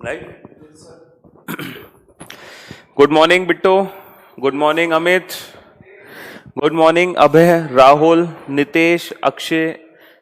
Right. Good morning Bittu, good morning Amit, good morning Abhay, Rahul, Nitesh, Akshay,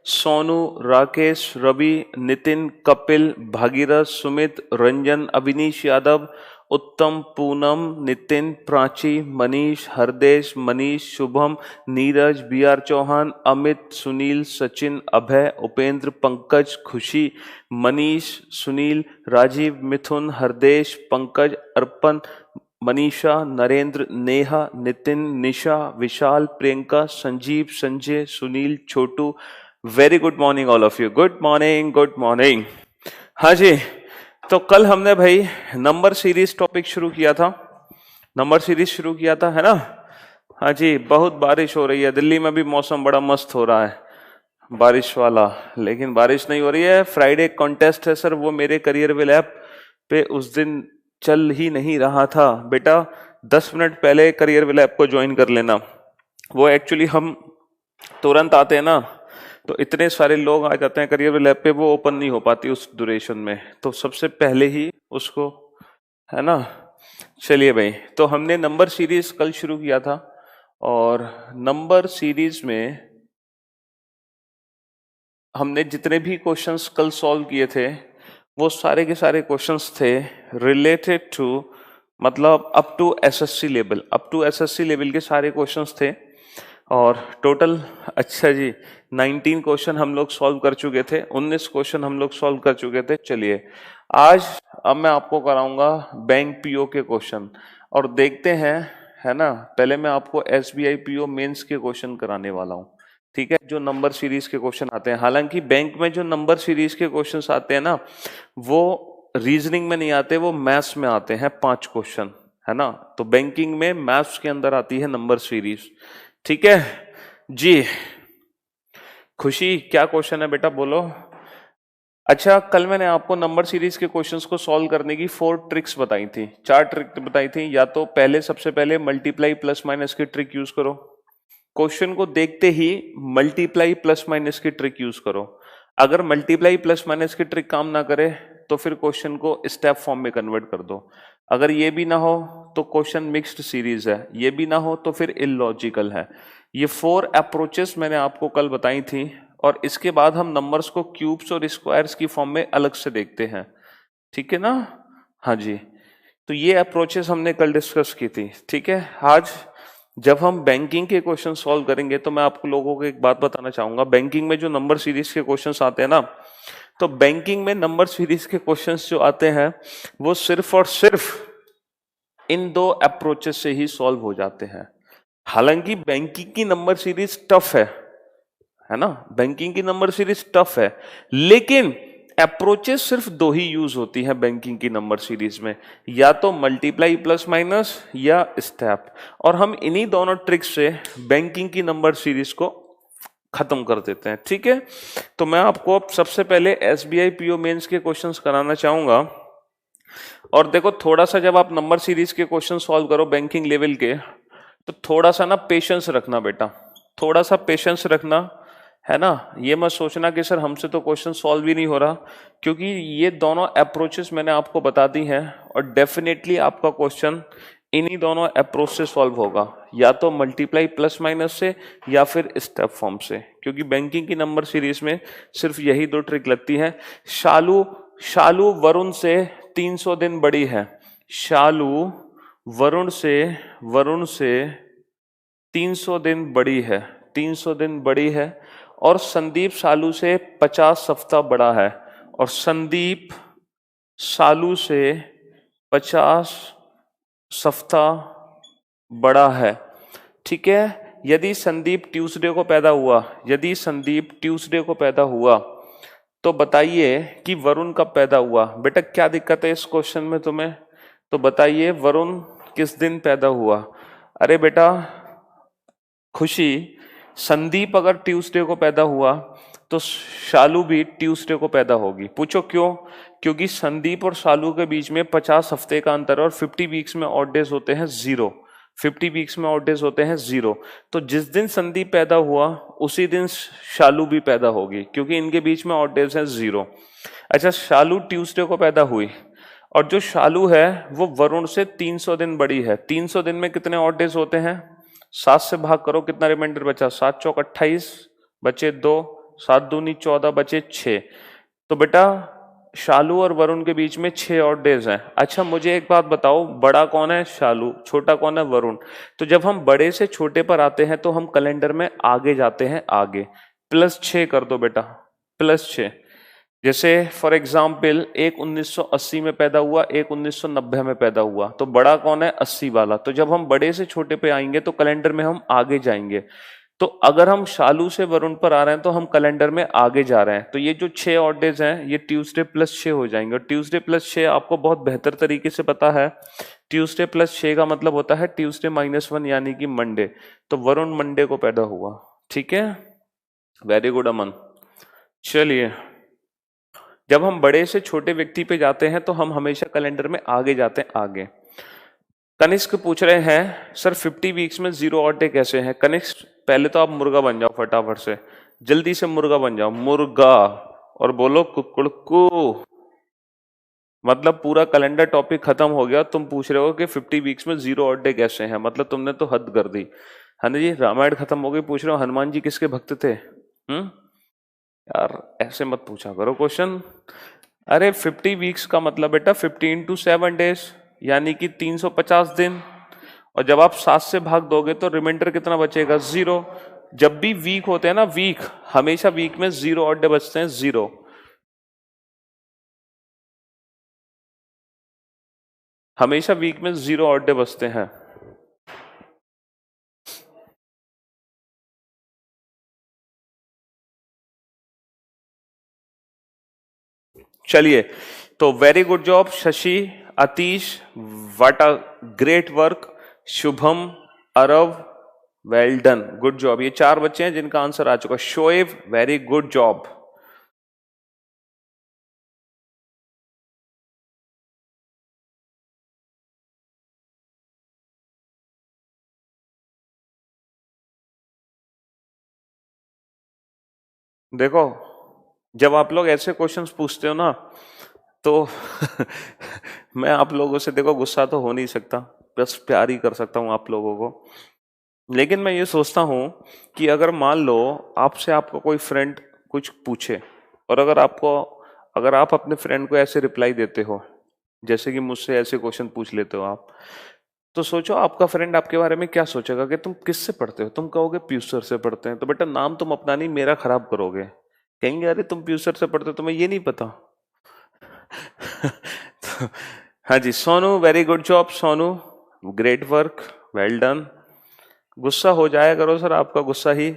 Sonu, Rakesh, Ravi, Nitin, Kapil, Bhagirath, Sumit, Ranjan, Avinish Yadav, Uttam, Poonam, Nitin, Prachi, Manish, Hardesh, Manish, Shubham, Neeraj, B R Chauhan, Amit, Sunil, Sachin, Abhay, Upendra, Pankaj, Khushi, Manish, Sunil, Rajeev, Mithun, Hardesh, Pankaj, Arpan, Manisha, Narendra, Neha, Nitin, Nisha, Vishal, Priyanka, Sanjeev, Sanjay, Sunil, Chhotu. Very good morning all of you. Good morning, good morning. हाँ जी, तो कल हमने भाई number series topic शुरू किया था, नंबर सीरीज शुरू किया था, है ना। हाँ जी, बहुत बारिश हो रही है, दिल्ली में भी मौसम बड़ा मस्त हो रहा है बारिश वाला, लेकिन बारिश नहीं हो रही है। फ्राइडे कॉन्टेस्ट है सर, वो मेरे करियर विल ऐप पे उस दिन चल ही नहीं रहा था। बेटा 10 मिनट पहले करियर विल ऐप को ज्वाइन कर लेना। वो एक्चुअली हम तुरंत आते हैं ना, तो इतने सारे लोग आ जाते हैं करियर विल ऐप पे, वो ओपन नहीं हो पाती उस ड्यूरेशन में, तो सबसे पहले ही उसको, है ना। चलिए भाई, तो हमने नंबर सीरीज कल शुरू किया था, और नंबर सीरीज में हमने जितने भी क्वेश्चंस कल सॉल्व किए थे वो सारे के सारे क्वेश्चंस थे रिलेटेड टू, मतलब up to SSC level, up to SSC level के सारे क्वेश्चंस थे। और टोटल, अच्छा जी, 19 क्वेश्चन हम लोग सॉल्व कर चुके थे, 19 क्वेश्चन हम लोग सॉल्व कर चुके थे। चलिए आज अब मैं आपको कराऊंगा बैंक पीओ के क्वेश्चन, और देखते हैं, है ना। पहले मैं आपको एसबीआई पीओ मेंस के क्वेश्चन कराने वाला हूँ, ठीक है, जो नंबर सीरीज के क्वेश्चन आते हैं। हालांकि बैंक में जो नंबर सीरीज के क्वेश्चंस आते हैं ना, वो रीजनिंग में नहीं आते, वो मैथ्स में आते हैं 5 क्वेश्चन, है ना। तो बैंकिंग में मैथ्स के अंदर आती है नंबर सीरीज, ठीक है जी। खुशी, क्या क्वेश्चन है बेटा, बोलो। अच्छा, कल मैंने आपको नंबर सीरीज के क्वेश्चंस को सॉल्व करने की 4 ट्रिक्स बताई थी, 4 ट्रिक बताई थी। या तो पहले, सबसे पहले मल्टीप्लाई प्लस माइनस की ट्रिक यूज करो, क्वेश्चन को देखते ही मल्टीप्लाई प्लस माइनस की ट्रिक यूज करो। अगर मल्टीप्लाई प्लस माइनस की ट्रिक काम ना करे तो फिर क्वेश्चन को स्टेप फॉर्म में कन्वर्ट कर दो। अगर ये भी ना हो तो क्वेश्चन मिक्स्ड सीरीज है, ये भी ना हो तो फिर इलॉजिकल है। ये 4 अप्रोचेस मैंने आपको कल बताई थी, और इसके बाद हम नंबर्स को क्यूब्स और स्क्वायर्स की फॉर्म में अलग से देखते हैं, ठीक है ना। हाँ जी, तो ये अप्रोचेस हमने कल डिस्कस की थी, ठीक है। आज जब हम बैंकिंग के क्वेश्चन सॉल्व करेंगे तो मैं आपको लोगों को एक बात बताना चाहूंगा। बैंकिंग में जो नंबर सीरीज के क्वेश्चंस आते हैं ना, तो बैंकिंग में नंबर सीरीज के क्वेश्चंस जो आते हैं वो सिर्फ और सिर्फ इन 2 अप्रोचेस से ही सॉल्व हो जाते हैं। हालांकि बैंकिंग की नंबर सीरीज टफ है ना, बैंकिंग की नंबर सीरीज टफ है, लेकिन अप्रोचेस सिर्फ 2 ही यूज होती है बैंकिंग की नंबर सीरीज में, या तो मल्टीप्लाई प्लस माइनस या स्टेप। और हम इन्हीं दोनों ट्रिक्स से बैंकिंग की नंबर सीरीज को खत्म कर देते हैं, ठीक है। तो मैं आपको अब सबसे पहले एसबीआई पीओ मेंस के क्वेश्चंस कराना चाहूंगा। और देखो, थोड़ा सा जब आप नंबर सीरीज के क्वेश्चन सॉल्व करो बैंकिंग लेवल के, तो थोड़ा सा ना पेशेंस रखना बेटा, थोड़ा सा पेशेंस रखना, है ना। ये मत सोचना कि सर हमसे तो क्वेश्चन सॉल्व ही नहीं हो रहा, क्योंकि ये दोनों अप्रोचेस मैंने आपको बता दी हैं, और डेफिनेटली आपका क्वेश्चन इन्हीं दोनों अप्रोच से सॉल्व होगा, या तो मल्टीप्लाई प्लस माइनस से या फिर स्टेप फॉर्म से, क्योंकि बैंकिंग की नंबर सीरीज में सिर्फ यही 2 ट्रिक लगती है। शालू वरुण से 300 दिन बड़ी है, शालू वरुण से 300 दिन बड़ी है, 300 दिन बड़ी है। और संदीप सालू से 50 हफ्ता बड़ा है, और संदीप सालू से 50 हफ्ता बड़ा है, ठीक है। यदि संदीप ट्यूसडे को पैदा हुआ, यदि संदीप ट्यूसडे को पैदा हुआ, तो बताइए कि वरुण कब पैदा हुआ। बेटा क्या दिक्कत है इस क्वेश्चन में तुम्हें, तो बताइए वरुण किस दिन पैदा हुआ। अरे बेटा खुशी, संदीप अगर ट्यूसडे को पैदा हुआ तो शालू भी ट्यूसडे को पैदा होगी। पूछो क्यों, क्योंकि संदीप और शालू के बीच में 50 हफ्ते का अंतर है, और 50 वीक्स में ऑड डेज होते हैं 0, 50 वीक्स में ऑड डेज होते हैं 0। तो जिस दिन संदीप पैदा हुआ उसी दिन शालू भी पैदा होगी, क्योंकि इनके बीच में ऑड डेज हैं 0। अच्छा, शालू ट्यूसडे को पैदा हुई, और जो शालू है वो वरुण से 300 दिन बड़ी है। 300 दिन में कितने ऑड डेज होते हैं? 7 से भाग करो, कितना रिमाइंडर बचा? 7 चौक 28, बचे 2, 7 दूनी 14, बचे 6। तो बेटा शालू और वरुण के बीच में 6 ऑड डेज हैं। अच्छा मुझे एक बात बताओ, बड़ा कौन है? शालू। छोटा कौन है? वरुण। तो जब हम बड़े से छोटे पर आते हैं तो हम कैलेंडर में आगे जाते हैं, आगे। +6 कर दो बेटा, +6। जैसे फॉर एग्जाम्पल एक 1980 में पैदा हुआ, एक 1990 में पैदा हुआ, तो बड़ा कौन है? 80 वाला। तो जब हम बड़े से छोटे पे आएंगे तो कैलेंडर में हम आगे जाएंगे। तो अगर हम शालू से वरुण पर आ रहे हैं तो हम कैलेंडर में आगे जा रहे हैं। तो ये जो 6 ऑड डेज हैं ये ट्यूसडे +6 हो जाएंगे। और ट्यूसडे +6 आपको बहुत बेहतर तरीके से पता है। ट्यूसडे +6 का मतलब होता है ट्यूसडे -1 यानी कि मंडे। तो वरुण मंडे को पैदा हुआ। ठीक है, वेरी गुड अमन। चलिए, जब हम बड़े से छोटे व्यक्ति पे जाते हैं तो हम हमेशा कैलेंडर में आगे जाते हैं, आगे। कनिष्क पूछ रहे हैं सर 50 वीक्स में 0 ऑड डे कैसे हैं? कनिष्क पहले तो आप मुर्गा बन जाओ, फटाफट से जल्दी से मुर्गा बन जाओ, मुर्गा, और बोलो कुकुड़कू। मतलब पूरा कैलेंडर टॉपिक खत्म हो गया, तुम पूछ रहे हो कि 50 वीक्स में 0 ऑड डे कैसे हैं। मतलब तुमने तो हद कर दी है ना जी। रामायण खत्म हो गई, पूछ रहे हो हनुमान जी किसके भक्त थे? यार ऐसे मत पूछा करो क्वेश्चन। अरे 50 वीक्स का मतलब बेटा 15 × 7 डेज यानी कि 350 दिन। और जब आप 7 से भाग दोगे तो रिमाइंडर कितना बचेगा? 0। जब भी वीक होते हैं ना, वीक, हमेशा वीक में 0 ऑड डे बचते हैं, 0। हमेशा वीक में 0 ऑड डे बचते हैं। चलिए, तो very good job Shashi, Atish, what a great work, Shubham, Arab, well done, good job. ये 4 बच्चे हैं जिनका आंसर आ चुका। Shoaib, very good job. देखो, जब आप लोग ऐसे क्वेश्चंस पूछते हो ना तो मैं आप लोगों से देखो गुस्सा तो हो नहीं सकता, बस प्यार ही कर सकता हूं आप लोगों को। लेकिन मैं ये सोचता हूं कि अगर मान लो आपसे आपका कोई फ्रेंड कुछ पूछे, और अगर आप अपने फ्रेंड को ऐसे रिप्लाई देते हो जैसे कि मुझसे ऐसे क्वेश्चन पूछ लेते हो आप, तो सोचो आपका फ्रेंड आपके बारे में क्या सोचेगा कि तुम किससे पढ़ते हो? तुम कहोगे पीयूष सर से पढ़ते हैं, तो बेटा नाम तुम अपना नहीं मेरा खराब करोगे। कहेंगे अरे तुम पीयूष सर से पढ़ते हो, तुम्हें ये नहीं पता। तो, हाँ जी Sonu, very good job Sonu, great work, well done. गुस्सा हो जाया करो सर, आपका गुस्सा ही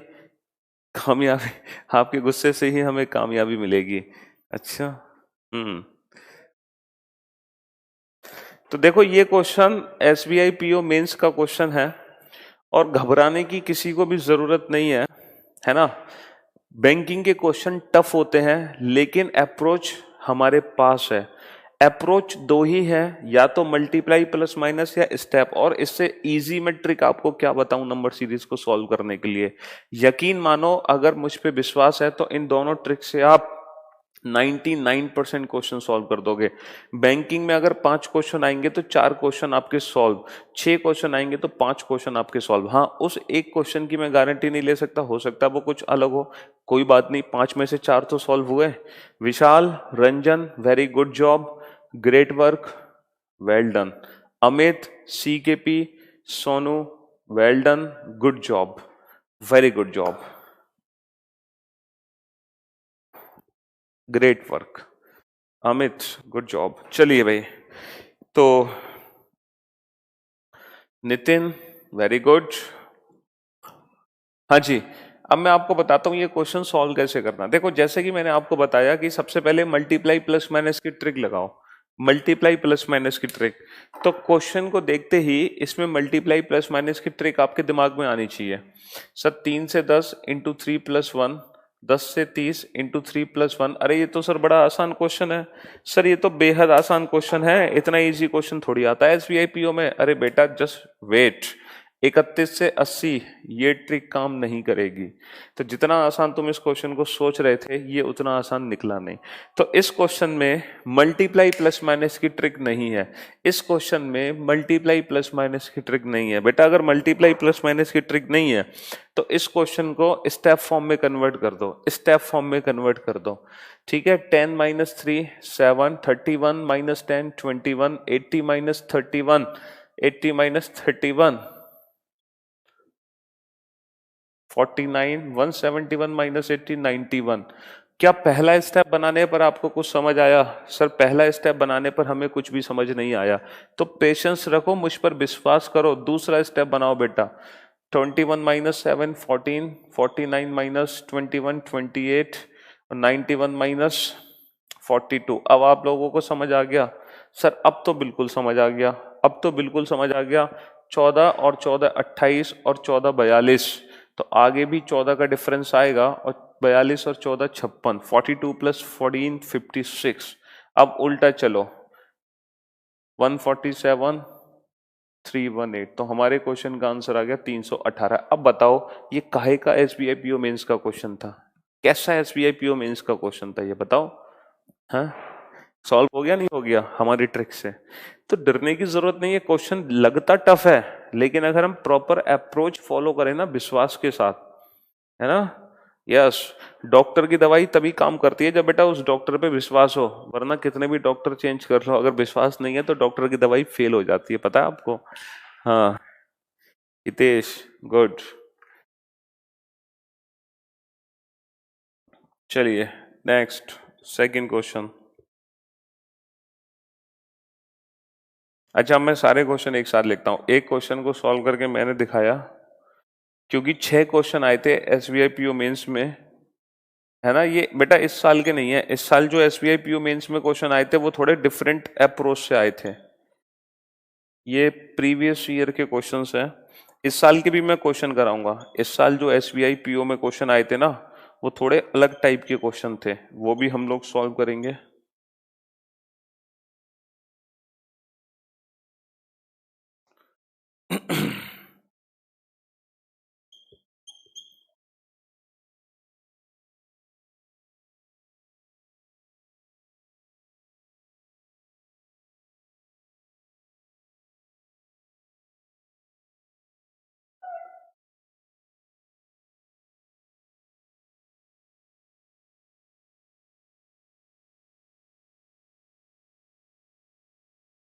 कामयाबी, आपके गुस्से से ही हमें कामयाबी मिलेगी। अच्छा, तो देखो ये क्वेश्चन एसबीआई पीओ मेंस का क्वेश्चन है और घबराने की किसी को भी जरूरत नहीं है ना। बैंकिंग के क्वेश्चन टफ होते हैं लेकिन अप्रोच हमारे पास है। अप्रोच 2 ही है, या तो मल्टीप्लाई प्लस माइनस या स्टेप। और इससे इजी मैं ट्रिक आपको क्या बताऊं नंबर सीरीज को सॉल्व करने के लिए। यकीन मानो, अगर मुझ पे विश्वास है तो इन दोनों ट्रिक से आप 99% क्वेश्चन सॉल्व कर दोगे। बैंकिंग में अगर 5 क्वेश्चन आएंगे तो 4 क्वेश्चन आपके सॉल्व, 6 क्वेश्चन आएंगे तो 5 क्वेश्चन आपके सॉल्व। हाँ, उस एक क्वेश्चन की मैं गारंटी नहीं ले सकता, हो सकता है वो कुछ अलग हो, कोई बात नहीं, 5 में से 4 तो सॉल्व हुए। Vishal, Ranjan, very good job, great work, well done. Amit, CKP, Sonu, well done, good job, very good job, great work. Amit, good job. चलिए भाई, तो नितिन, वेरी गुड। हाँ जी, अब मैं आपको बताता हूँ ये क्वेश्चन सॉल्व कैसे करना। देखो, जैसे कि मैंने आपको बताया कि सबसे पहले मल्टीप्लाई प्लस माइनस की ट्रिक लगाओ, मल्टीप्लाई प्लस माइनस की ट्रिक। तो क्वेश्चन को देखते ही इसमें मल्टीप्लाई प्लस माइनस की ट्रिक आपके दिमाग में आनी चाहिए। सर 3 से 10 इंटू 3 + 1, 10 से 30 इंटू 3 + 1। अरे ये तो सर बड़ा आसान क्वेश्चन है। सर ये तो बेहद आसान क्वेश्चन है, इतना इजी क्वेश्चन थोड़ी आता है एसबीआई पीओ में। अरे बेटा जस्ट वेट, 31 से 80 ये ट्रिक काम नहीं करेगी। तो जितना आसान तुम इस क्वेश्चन को सोच रहे थे ये उतना आसान निकला नहीं। तो इस क्वेश्चन में मल्टीप्लाई प्लस माइनस की ट्रिक नहीं है। इस क्वेश्चन में मल्टीप्लाई प्लस माइनस की ट्रिक नहीं है बेटा। अगर मल्टीप्लाई प्लस माइनस की ट्रिक नहीं है तो इस क्वेश्चन को स्टेप फॉर्म में कन्वर्ट कर दो, स्टेप फॉर्म में कन्वर्ट कर दो। ठीक है, 10 minus 3 7, 31 minus 10 21, 80 minus 31 80 minus 31 49, 171 minus 80 91। क्या पहला स्टेप बनाने पर आपको कुछ समझ आया? सर पहला स्टेप बनाने पर हमें कुछ भी समझ नहीं आया। तो पेशेंस रखो, मुझ पर विश्वास करो, दूसरा स्टेप बनाओ बेटा। 21 माइनस 7 14, 49 माइनस 21 28 और 91 माइनस 42। अब आप लोगों को समझ आ गया? सर अब तो बिल्कुल समझ आ गया, अब तो बिल्कुल समझ आ गया। 14 और 14 28 और 14 42, तो आगे भी 14 का डिफरेंस आएगा और 42 और 14 56, 42 प्लस 14 56। अब उल्टा चलो, 147 318, तो हमारे क्वेश्चन का आंसर आ गया 318। अब बताओ ये काहे का एसबीआई पीओ मेंस का क्वेश्चन था? कैसा एसबीआई पीओ मेंस का क्वेश्चन था ये बताओ? हाँ, सॉल्व हो गया नहीं हो गया हमारी ट्रिक से? तो डरने की जरूरत नहीं है। क्वेश्चन लगता टफ है लेकिन अगर हम प्रॉपर अप्रोच फॉलो करें ना विश्वास के साथ, है ना? यस, डॉक्टर की दवाई तभी काम करती है जब बेटा उस डॉक्टर पे विश्वास हो, वरना कितने भी डॉक्टर चेंज कर लो अगर विश्वास नहीं है तो डॉक्टर की दवाई फेल हो जाती है, पता है आपको? हाँ हितेश, गुड। चलिए नेक्स्ट, सेकंड क्वेश्चन। अच्छा मैं सारे क्वेश्चन एक साथ लिखता हूं। एक क्वेश्चन को सॉल्व करके मैंने दिखाया, क्योंकि 6 क्वेश्चन आए थे एसबीआई पीओ मेंस में, है ना? ये बेटा इस साल के नहीं है, इस साल जो एसबीआई पीओ मेंस में क्वेश्चन आए थे वो थोड़े डिफरेंट अप्रोच से आए थे। ये प्रीवियस ईयर के क्वेश्चंस हैं, इस साल के भी मैं क्वेश्चन कराऊंगा। इस साल जो एसबीआई पीओ में क्वेश्चन आए थे ना वो थोड़े अलग टाइप के क्वेश्चन थे, वो भी हम लोग सॉल्व करेंगे।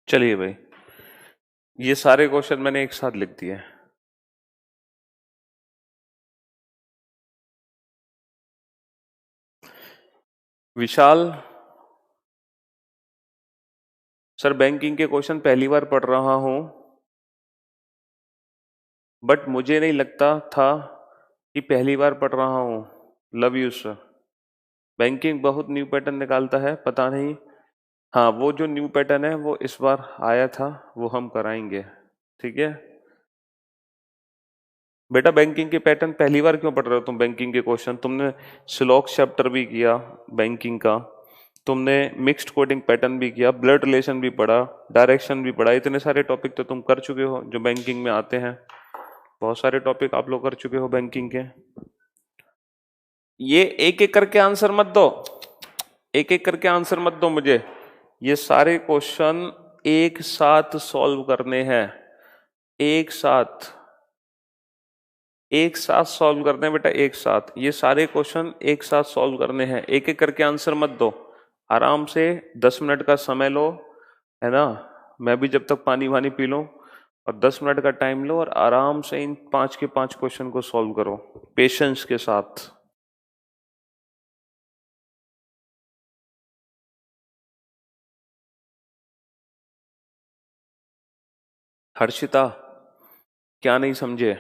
चलिए भाई, ये सारे क्वेश्चन मैंने एक साथ लिख दिए। विशाल, सर बैंकिंग के क्वेश्चन पहली बार पढ़ रहा हूं, बट मुझे नहीं लगता था कि पहली बार पढ़ रहा हूं। Love you sir. बैंकिंग बहुत न्यू पैटर्न निकालता है, पता नहीं। हाँ वो जो न्यू पैटर्न है वो इस बार आया था, वो हम कराएंगे, ठीक है? बेटा बैंकिंग के पैटर्न पहली बार क्यों पढ़ रहे हो तुम? बैंकिंग के क्वेश्चन तुमने सिलॉक्स चैप्टर भी किया बैंकिंग का, तुमने मिक्स्ड कोडिंग पैटर्न भी किया, ब्लड रिलेशन भी पढ़ा, डायरेक्शन भी पढ़ा, इतने सारे टॉपिक तो तुम कर चुके हो जो बैंकिंग में आते हैं। बहुत सारे टॉपिक आप लोग कर चुके हो बैंकिंग के। ये एक एक करके आंसर मत दो, एक एक करके आंसर मत दो मुझे। ये सारे क्वेश्चन एक साथ सॉल्व करने हैं, एक साथ, एक साथ सॉल्व करने हैं बेटा, एक साथ। ये सारे क्वेश्चन एक साथ सॉल्व करने हैं, एक एक करके आंसर मत दो। आराम से 10 मिनट का समय लो, है ना? मैं भी जब तक पानी वानी पी लूं, और 10 मिनट का टाइम लो और आराम से इन 5 के 5 क्वेश्चन को सॉल्व करो पेशेंस के साथ। हर्षिता, क्या नहीं समझे?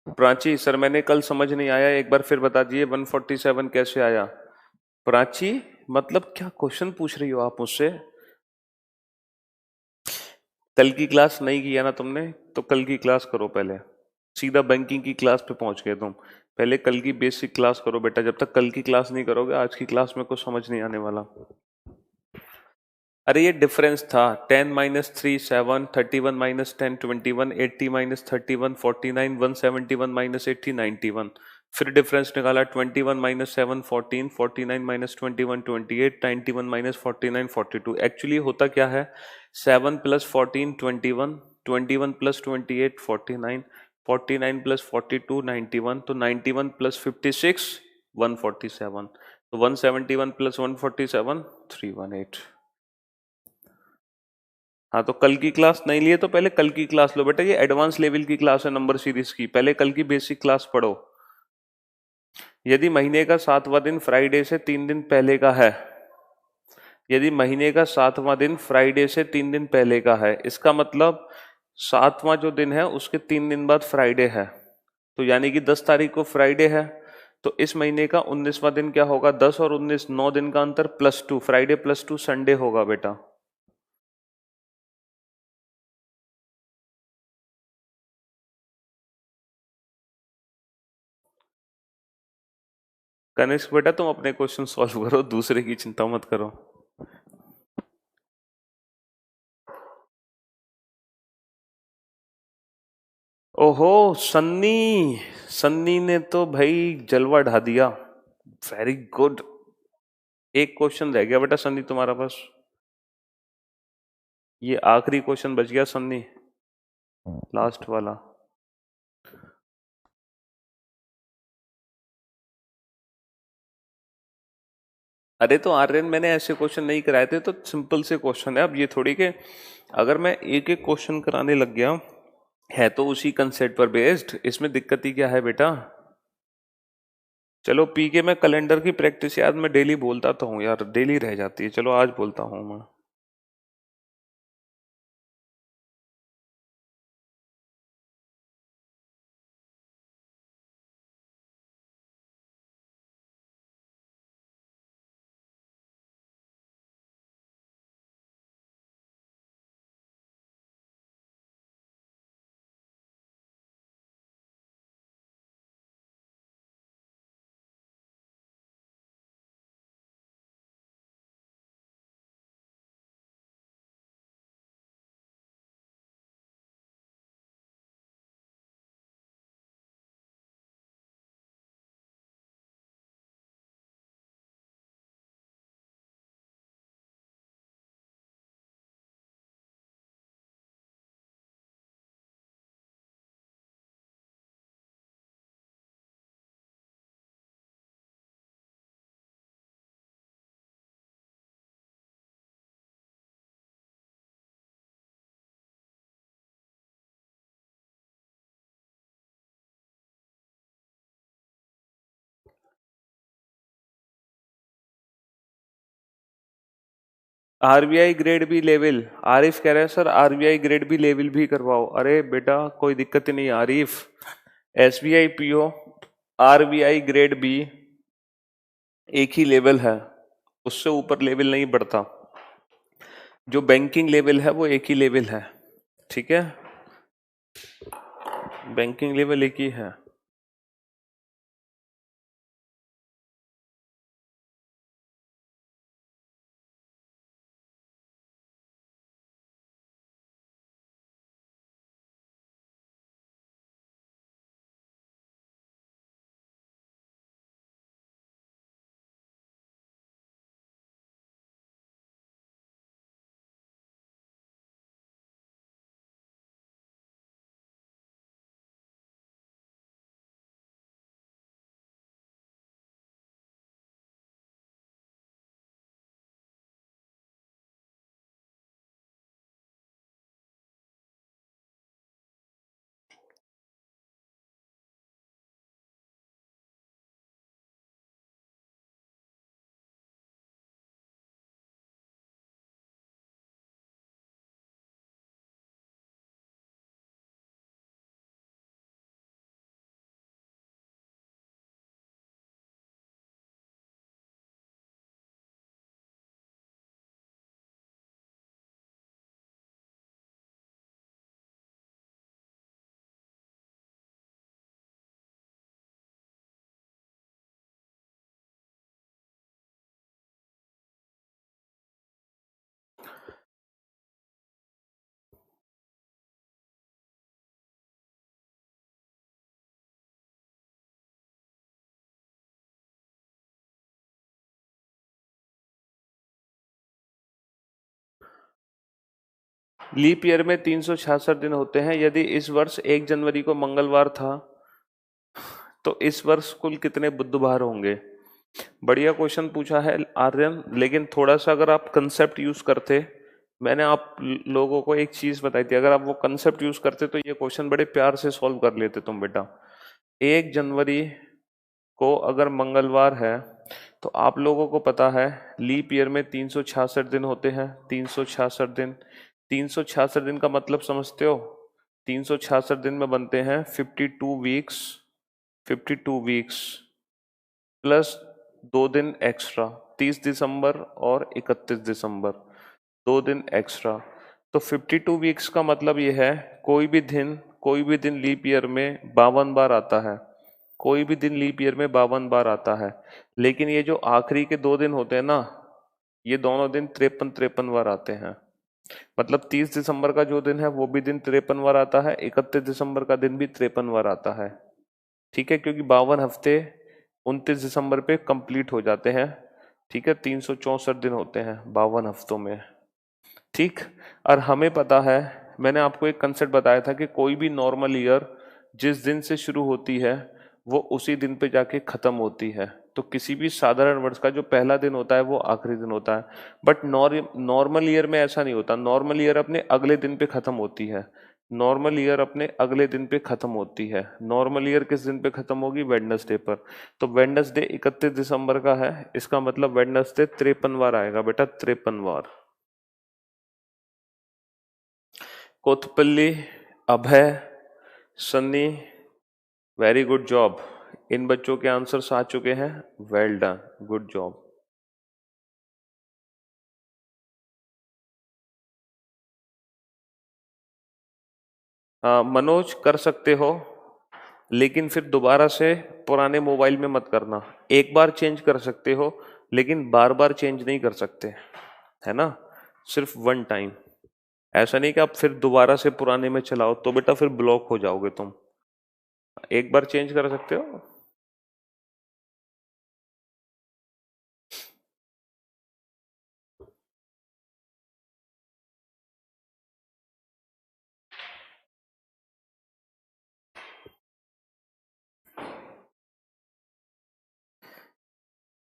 प्राची, सर मैंने कल समझ नहीं आया, एक बार फिर बता दीजिए 147 कैसे आया? प्राची, मतलब क्या क्वेश्चन पूछ रही हो आप मुझसे? कल की क्लास नहीं किया ना तुमने, तो कल की क्लास करो पहले। सीधा बैंकिंग की क्लास पे पहुंच गए तुम। पहले कल की बेसिक क्लास करो बेटा, जब तक कल की क्लास नहीं करोगे आज की क्लास में कुछ समझ नहीं आने वाला। अरे ये डिफरेंस था, 10 माइनस 3 7, 31 माइनस 10 21, 80 माइनस 31 49, 171 माइनस 80 91। फिर डिफरेंस निकाला, 21 माइनस 7 14, 49 माइनस 21 28, 91 माइनस 49 42। एक्चुअली होता क्या है, 7 प्लस 14 21, 21 प्लस 28 49, 49 प्लस 42 91, तो 91 प्लस 56 147, तो 171 प्लस 147 318। हाँ, तो कल की क्लास नहीं लिए तो पहले कल की क्लास लो बेटा, ये एडवांस लेवल की क्लास है नंबर सीरीज की, पहले कल की बेसिक क्लास पढ़ो। यदि महीने का 7वां दिन फ्राइडे से 3 दिन पहले का है, यदि महीने का 7वां दिन फ्राइडे से 3 दिन पहले का है, इसका मतलब 7वां जो दिन है उसके 3 दिन बाद फ्राइडे है, तो यानी कि 10 तारीख को फ्राइडे है, तो इस महीने का 19वां दिन क्या होगा, 10 और 19 9 दिन का अंतर +2, फ्राइडे +2 संडे होगा बेटा। कनिष्क बेटा तुम अपने क्वेश्चन सॉल्व करो, दूसरे की चिंता मत करो। ओहो, सन्नी, सन्नी ने तो भाई जलवा ढा दिया, वेरी गुड। एक क्वेश्चन रह गया बेटा सन्नी तुम्हारा पास, ये आखिरी क्वेश्चन बच गया सन्नी, लास्ट वाला। अरे तो आर्यन मैंने ऐसे क्वेश्चन नहीं कराए थे, तो सिंपल से क्वेश्चन है, अब ये थोड़ी के अगर मैं एक एक क्वेश्चन कराने लग गया, है तो उसी कंसेप्ट पर बेस्ड, इसमें दिक्कत ही क्या है बेटा। चलो पी के, मैं कैलेंडर की प्रैक्टिस यार मैं डेली बोलता तो हूँ यार, डेली रह जाती है, चलो आज बोलता हूँ मैं। RBI grade B level, Arif कह रहे हैं sir RBI grade B level भी करवाओ, अरे बेटा कोई दिक्कत ही नहीं Arif, SBI PO RBI grade B एक ही लेवल है, उससे ऊपर लेवल नहीं बढ़ता, जो बैंकिंग लेवल है वो एक ही लेवल है, ठीक है, बैंकिंग लेवल एक ही है। लीप ईयर में 366 दिन होते हैं। यदि इस वर्ष 1 जनवरी को मंगलवार था तो इस वर्ष कुल कितने बुधवार होंगे? बढ़िया क्वेश्चन पूछा है आर्यन, लेकिन थोड़ा सा अगर आप कंसेप्ट यूज करते, मैंने आप लोगों को एक चीज बताई थी, अगर आप वो कंसेप्ट यूज करते तो ये क्वेश्चन बड़े प्यार से सॉल्व कर लेते तुम बेटा। 1 जनवरी को अगर मंगलवार है तो आप लोगों को पता है लीप ईयर में 366 दिन होते हैं। 366 दिन, 366 दिन का मतलब समझते हो? 366 दिन में बनते हैं 52 वीक्स, 52 वीक्स प्लस 2 दिन एक्स्ट्रा, 30 दिसंबर और 31 दिसंबर, 2 दिन एक्स्ट्रा। तो 52 वीक्स का मतलब ये है कोई भी दिन लीप ईयर में 52 बार आता है, कोई भी दिन लीप ईयर में 52 बार आता है। लेकिन ये जो आखिरी के 2 दिन होते हैं ना, ये दोनों दिन 53 बार आते हैं। मतलब 30 दिसंबर का जो दिन है वो भी दिन 53 बार आता है, 31 दिसंबर का दिन भी 53 बार आता है। ठीक है, क्योंकि 52 हफ्ते 29 दिसंबर पे कंप्लीट हो जाते हैं। ठीक है, 364 दिन होते हैं 52 हफ्तों में। ठीक, और हमें पता है, मैंने आपको एक कंसेप्ट बताया था कि कोई भी नॉर्मल ईयर जिस दिन से शुरू होती है वो उसी दिन पे जाके खत्म होती है। तो किसी भी साधारण वर्ष का जो पहला दिन होता है वो आखिरी दिन होता है। बट नॉर्मल ईयर में ऐसा नहीं होता। नॉर्मल ईयर अपने अगले दिन पे खत्म होती है। नॉर्मल ईयर अपने अगले दिन पे खत्म होती है। नॉर्मल ईयर किस दिन पे खत्म होगी? वेडनेसडे पर। तो वेडनेसडे 31 दिसंबर का है, इसका मतलब वेडनेसडे 53 बार आएगा बेटा, 53 बार। कोथपल्ली, अभय, सन्नी, वेरी गुड जॉब। इन बच्चों के आंसर्स आ चुके हैं। Well done, good job. Manoj कर सकते हो, लेकिन फिर दोबारा से पुराने मोबाइल में मत करना। एक बार चेंज कर सकते हो लेकिन बार बार चेंज नहीं कर सकते, है ना? सिर्फ वन टाइम। ऐसा नहीं कि आप फिर दोबारा से पुराने में चलाओ, तो बेटा फिर ब्लॉक हो जाओगे तुम। एक बार चेंज कर सकते हो।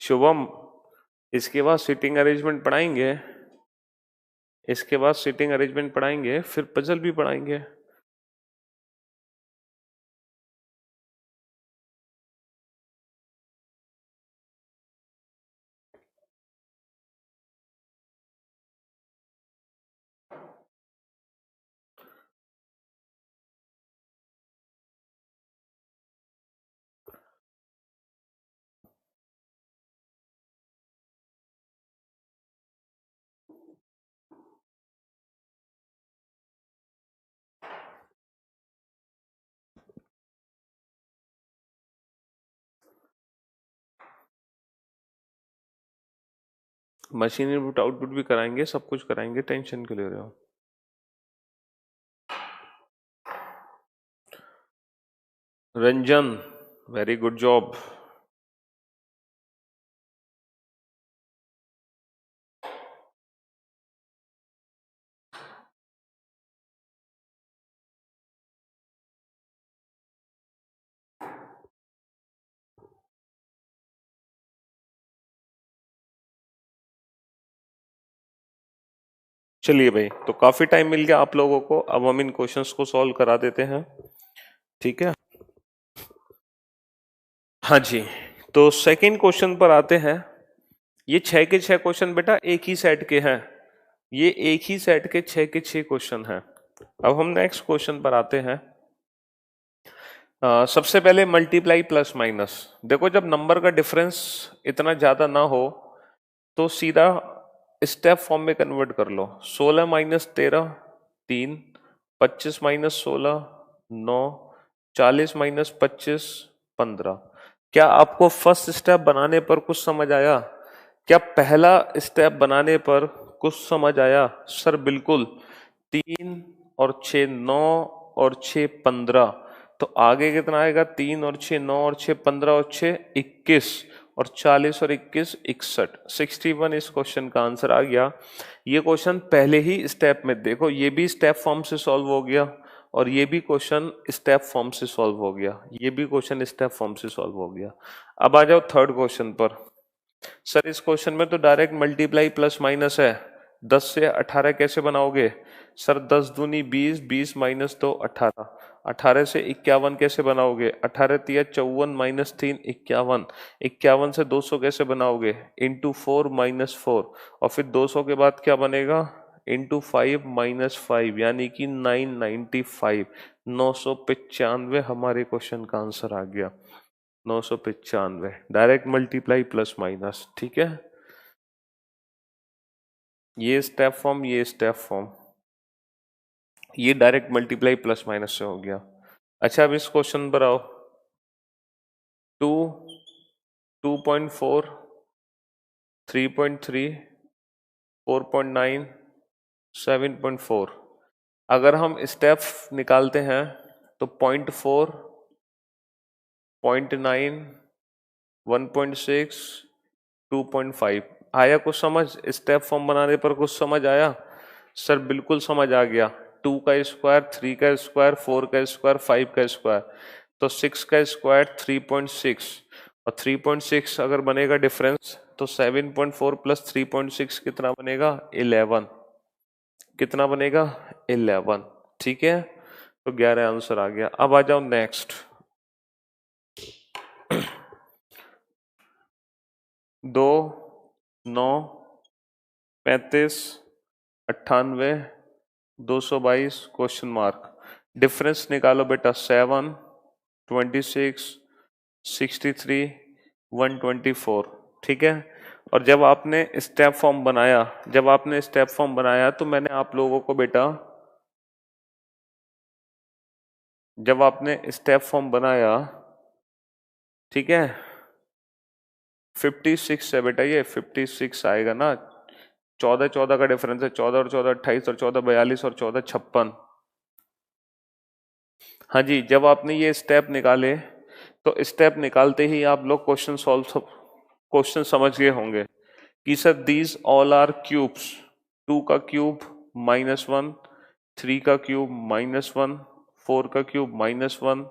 शुभम, इसके बाद सीटिंग अरेंजमेंट पढ़ाएंगे, इसके बाद सीटिंग अरेंजमेंट पढ़ाएंगे, फिर पजल भी पढ़ाएंगे। मशीन इनपुट आउटपुट भी कराएंगे, सब कुछ कराएंगे, टेंशन क्यों ले रहे हो? Ranjan, very good job. चलिए भाई, तो काफी टाइम मिल गया आप लोगों को, अब हम इन क्वेश्चंस को सॉल्व करा देते हैं। ठीक है, हाँ जी। तो सेकंड क्वेश्चन पर आते हैं। ये 6 के 6 क्वेश्चन बेटा एक ही सेट के हैं। ये एक ही सेट के 6 के 6 क्वेश्चन हैं। अब हम नेक्स्ट क्वेश्चन पर आते हैं। सबसे पहले मल्टीप्लाई प्लस माइनस। देखो, जब नंबर का डिफरेंस इतना ज्यादा ना हो तो सीधा स्टेप फॉर्म में कन्वर्ट कर लो। 16 माइनस 13 3, 25 माइनस 16 9, 40 माइनस 25 15। क्या आपको फर्स्ट स्टेप बनाने पर कुछ समझ आया? क्या पहला स्टेप बनाने पर कुछ समझ आया? सर बिल्कुल। 3 और 6 9 और 6 15। तो आगे कितना आएगा? 3 और 6 9 और 6 15 और 6 21। और 40 और 21 61, 61 इस क्वेश्चन का आंसर आ गया। ये क्वेश्चन पहले ही स्टेप में देखो, ये भी स्टेप फॉर्म से सॉल्व हो गया और ये भी क्वेश्चन स्टेप फॉर्म से सॉल्व हो गया, ये भी क्वेश्चन स्टेप फॉर्म से सॉल्व हो गया। अब आ जाओ थर्ड क्वेश्चन पर। सर इस क्वेश्चन में तो डायरेक्ट मल्टीप्लाई प्लस माइनस है, 10 से 18 कैसे बनाओगे? सर 10 दूनी 20, 20 माइनस 2 18, 18 से 51 कैसे बनाओगे? 18 तिया 54 माइनस 3 51, 51 से 200 कैसे बनाओगे? इंटू 4 माइनस 4, और फिर 200 के बाद क्या बनेगा? इंटू 5 माइनस 5, यानी कि 995, 995 हमारे क्वेश्चन का आंसर आ गया। 995 डायरेक्ट मल्टीप्लाई प्लस माइनस, ठीक है। ये स्टेप फॉर्म, ये स्टेप फॉर्म, ये डायरेक्ट मल्टीप्लाई प्लस माइनस से हो गया। अच्छा अब इस क्वेश्चन पर आओ। 2, 2.4, 3.3, 4.9, 7.4, अगर हम स्टेप निकालते हैं तो 0.4, 0.9, 1.6, 2.5 आया कुछ समझ? स्टेप फॉर्म बनाने पर कुछ समझ आया? सर बिल्कुल समझ आ गया। 2 का स्क्वायर, 3 का स्क्वायर, 4 का स्क्वायर, 5 का स्क्वायर, तो 6 का स्क्वायर 3.6, और 3.6 अगर बनेगा डिफरेंस तो 7.4 प्लस 3.6 कितना बनेगा? 11, कितना बनेगा? 11, ठीक है। तो 11 आंसर आ गया। अब आ जाओ नेक्स्ट। 2, 9, 35, 98, 222 क्वेश्चन मार्क, डिफरेंस निकालो बेटा। 7, 26, 63, 124, ठीक है। और जब आपने स्टेप फॉर्म बनाया, जब आपने स्टेप फॉर्म बनाया तो मैंने आप लोगों को बेटा, जब आपने स्टेप फॉर्म बनाया, ठीक है, 56 है बेटा, ये 56 आएगा ना। 14 14 का डिफरेंस है, 14 और 14 28, और 14 42, और 14 56। हाँ जी, जब आपने ये स्टेप निकाले तो स्टेप निकालते ही आप लोग क्वेश्चन समझ गए होंगे कि sir these all are cubes. 2 का क्यूब -1, 3 का क्यूब -1, 4 का क्यूब -1,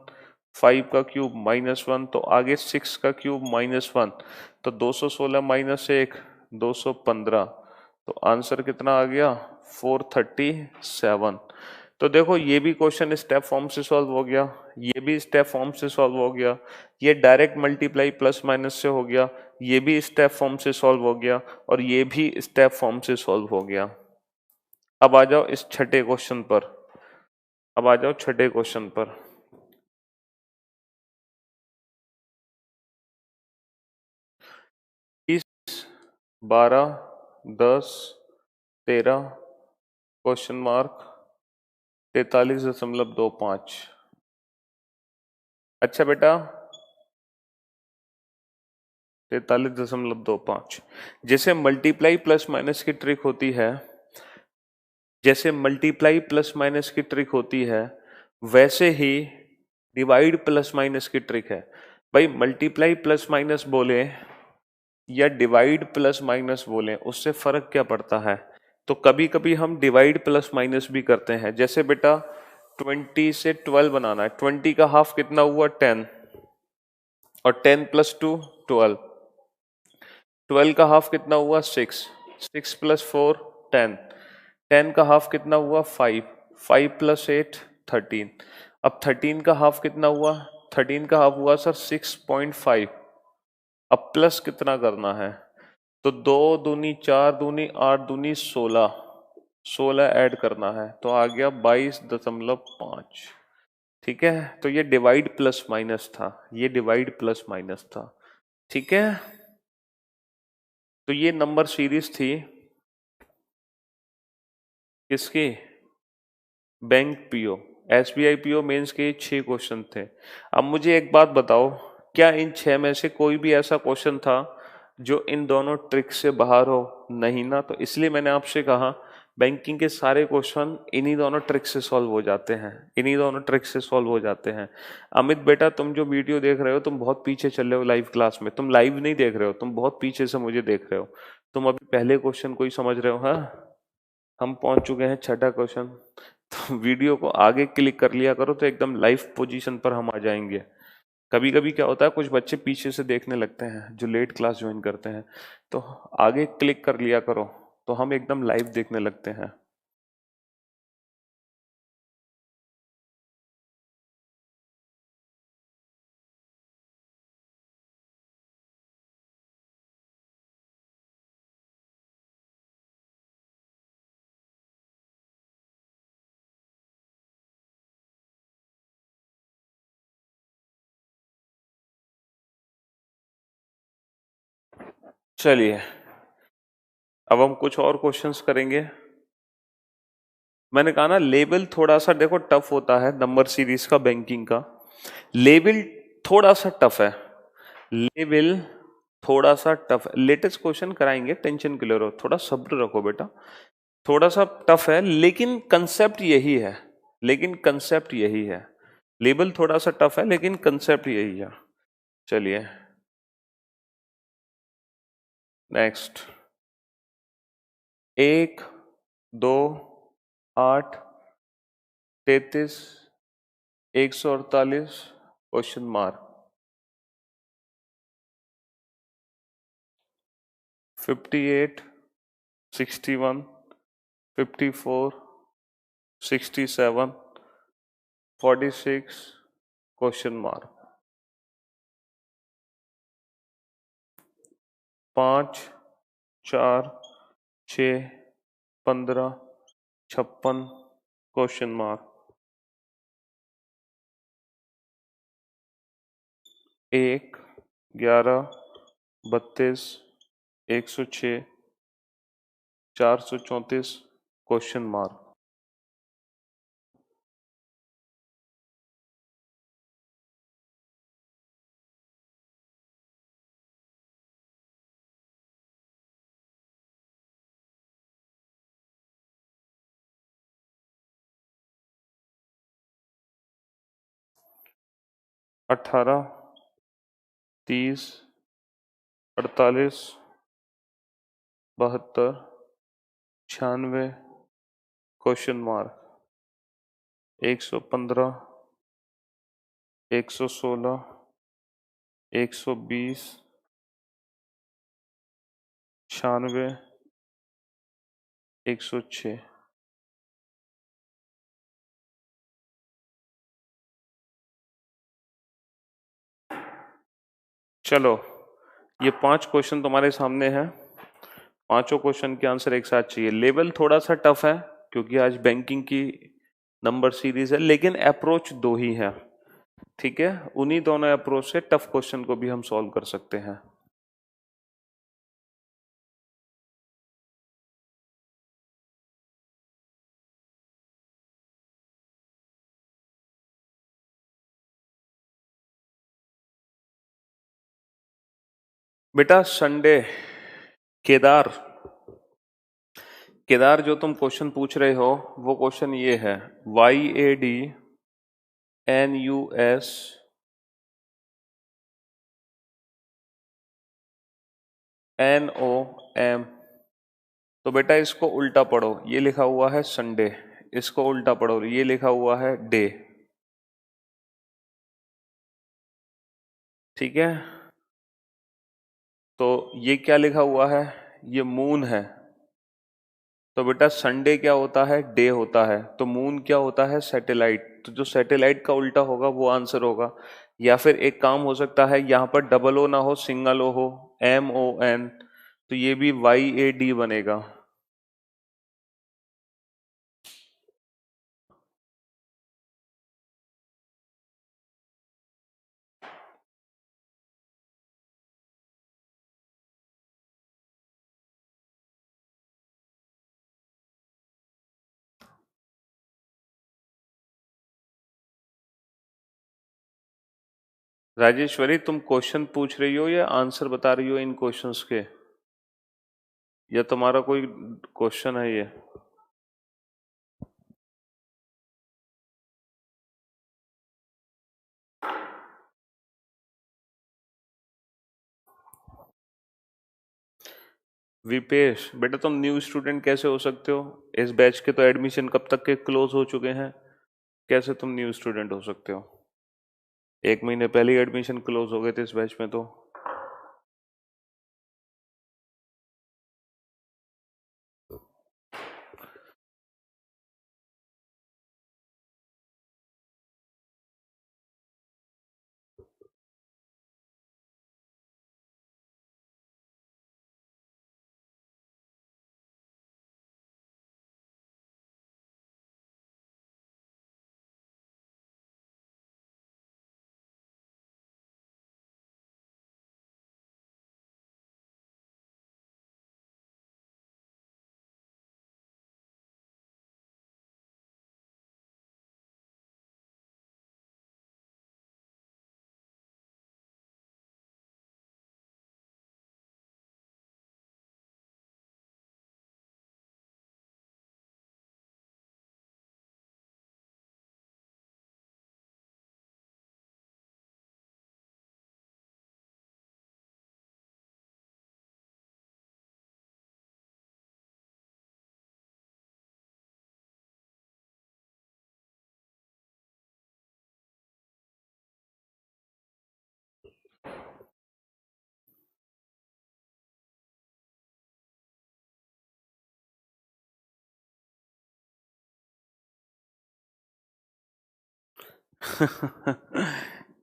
5 का क्यूब -1, तो आगे 6 का क्यूब -1, तो 216 माइनस 1, 215, तो आंसर कितना आ गया? 437। तो देखो ये भी क्वेश्चन स्टेप फॉर्म से सॉल्व हो गया, ये भी स्टेप फॉर्म से सॉल्व हो गया, ये डायरेक्ट मल्टीप्लाई प्लस माइनस से हो गया, ये भी स्टेप फॉर्म से सॉल्व हो गया, और ये भी स्टेप फॉर्म से सॉल्व हो गया। अब आ जाओ इस छठे क्वेश्चन पर। अब आ जाओ छठे क्वेश्चन पर। 12, 10, 13 क्वेश्चन मार्क 43.25। अच्छा बेटा 43.25। जैसे मल्टीप्लाई प्लस माइनस की ट्रिक होती है, जैसे मल्टीप्लाई प्लस माइनस की ट्रिक होती है, वैसे ही डिवाइड प्लस माइनस की ट्रिक है। भाई मल्टीप्लाई प्लस माइनस बोले या डिवाइड प्लस माइनस बोले, उससे फर्क क्या पड़ता है? तो कभी कभी हम डिवाइड प्लस माइनस भी करते हैं। जैसे बेटा 20 से 12 बनाना है, 20 का हाफ कितना हुआ? 10, और 10 प्लस 2 12, 12 का हाफ कितना हुआ? 6, 6 प्लस 4 10, 10 का हाफ कितना हुआ? 5, 5 प्लस 8 13, अब 13 का हाफ कितना हुआ? 13 का हाफ हुआ सर 6.5। अब प्लस कितना करना है? तो 2 दूनी 4 दूनी 8 दूनी 16, 16 ऐड करना है, तो आ गया 22.5, ठीक है। तो ये डिवाइड प्लस माइनस था, ये डिवाइड प्लस माइनस था, ठीक है। तो ये नंबर सीरीज थी किसकी? Bank PO, SBI PO mains के 6 क्वेश्चन थे। अब मुझे एक बात बताओ, क्या इन 6 में से कोई भी ऐसा क्वेश्चन था जो इन दोनों ट्रिक से बाहर हो? नहीं ना। तो इसलिए मैंने आपसे कहा बैंकिंग के सारे क्वेश्चन इन्हीं दोनों ट्रिक से सॉल्व हो जाते हैं, इन्हीं दोनों ट्रिक से सॉल्व हो जाते हैं। अमित बेटा, तुम जो वीडियो देख रहे हो तुम बहुत पीछे चल रहे हो लाइव क्लास में, तुम लाइव नहीं देख रहे हो, तुम बहुत पीछे से मुझे देख रहे हो। तुम अभी पहले क्वेश्चन को ही समझ रहे हो। हाँ, हम पहुंच चुके हैं छठा क्वेश्चन। तो वीडियो को आगे क्लिक कर लिया करो तो एकदम लाइव पोजीशन पर हम आ जाएंगे। कभी कभी क्या होता है, कुछ बच्चे पीछे से देखने लगते हैं जो लेट क्लास ज्वाइन करते हैं, तो आगे क्लिक कर लिया करो तो हम एकदम लाइव देखने लगते हैं। चलिए, अब हम कुछ और क्वेश्चंस करेंगे। मैंने कहा ना, लेवल थोड़ा सा देखो टफ होता है नंबर सीरीज का, बैंकिंग का लेवल थोड़ा सा टफ है। लेवल थोड़ा सा टफ है। लेटेस्ट क्वेश्चन कराएंगे, टेंशन क्लियर हो, थोड़ा सब्र रखो बेटा। थोड़ा सा टफ है लेकिन कंसेप्ट यही है, लेकिन कंसेप्ट यही है। लेवल थोड़ा सा टफ है लेकिन कंसेप्ट यही है। चलिए next. 1, 2, 8, 33, 148 question mark. 58, 61, 54, 67, 46 question mark. 5, 4, 6, 15, 56 question mark. 1, 11, 32, 106, 434 question mark. 18, 30, 48, 72, 96 question mark. 115, 116, 120, 96, 106। चलो, ये 5 क्वेश्चन तुम्हारे सामने हैं। पांचों क्वेश्चन के आंसर एक साथ चाहिए। लेवल थोड़ा सा टफ है क्योंकि आज बैंकिंग की नंबर सीरीज है, लेकिन अप्रोच दो ही है। ठीक है, उन्हीं दोनों अप्रोच से टफ क्वेश्चन को भी हम सॉल्व कर सकते हैं। बेटा संडे, केदार, केदार जो तुम क्वेश्चन पूछ रहे हो वो क्वेश्चन ये है, YADNUSNOM। तो बेटा इसको उल्टा पढ़ो, ये लिखा हुआ है संडे, इसको उल्टा पढ़ो, ये लिखा हुआ है डे। ठीक है, तो ये क्या लिखा हुआ है, ये मून है। तो बेटा संडे क्या होता है, डे होता है, तो मून क्या होता है, सैटेलाइट। तो जो सैटेलाइट का उल्टा होगा वो आंसर होगा। या फिर एक काम हो सकता है, यहाँ पर डबल ओ ना हो, सिंगल ओ हो, MON, तो ये भी YAD बनेगा। राजेश्वरी, तुम क्वेश्चन पूछ रही हो या आंसर बता रही हो इन क्वेश्चंस के, या तुम्हारा कोई क्वेश्चन है ये? विपेश बेटा, तुम न्यू स्टूडेंट कैसे हो सकते हो? इस बैच के तो एडमिशन कब तक के क्लोज हो चुके हैं, कैसे तुम न्यू स्टूडेंट हो सकते हो? 1 महीने पहले ही एडमिशन क्लोज हो गए थे इस बैच में तो।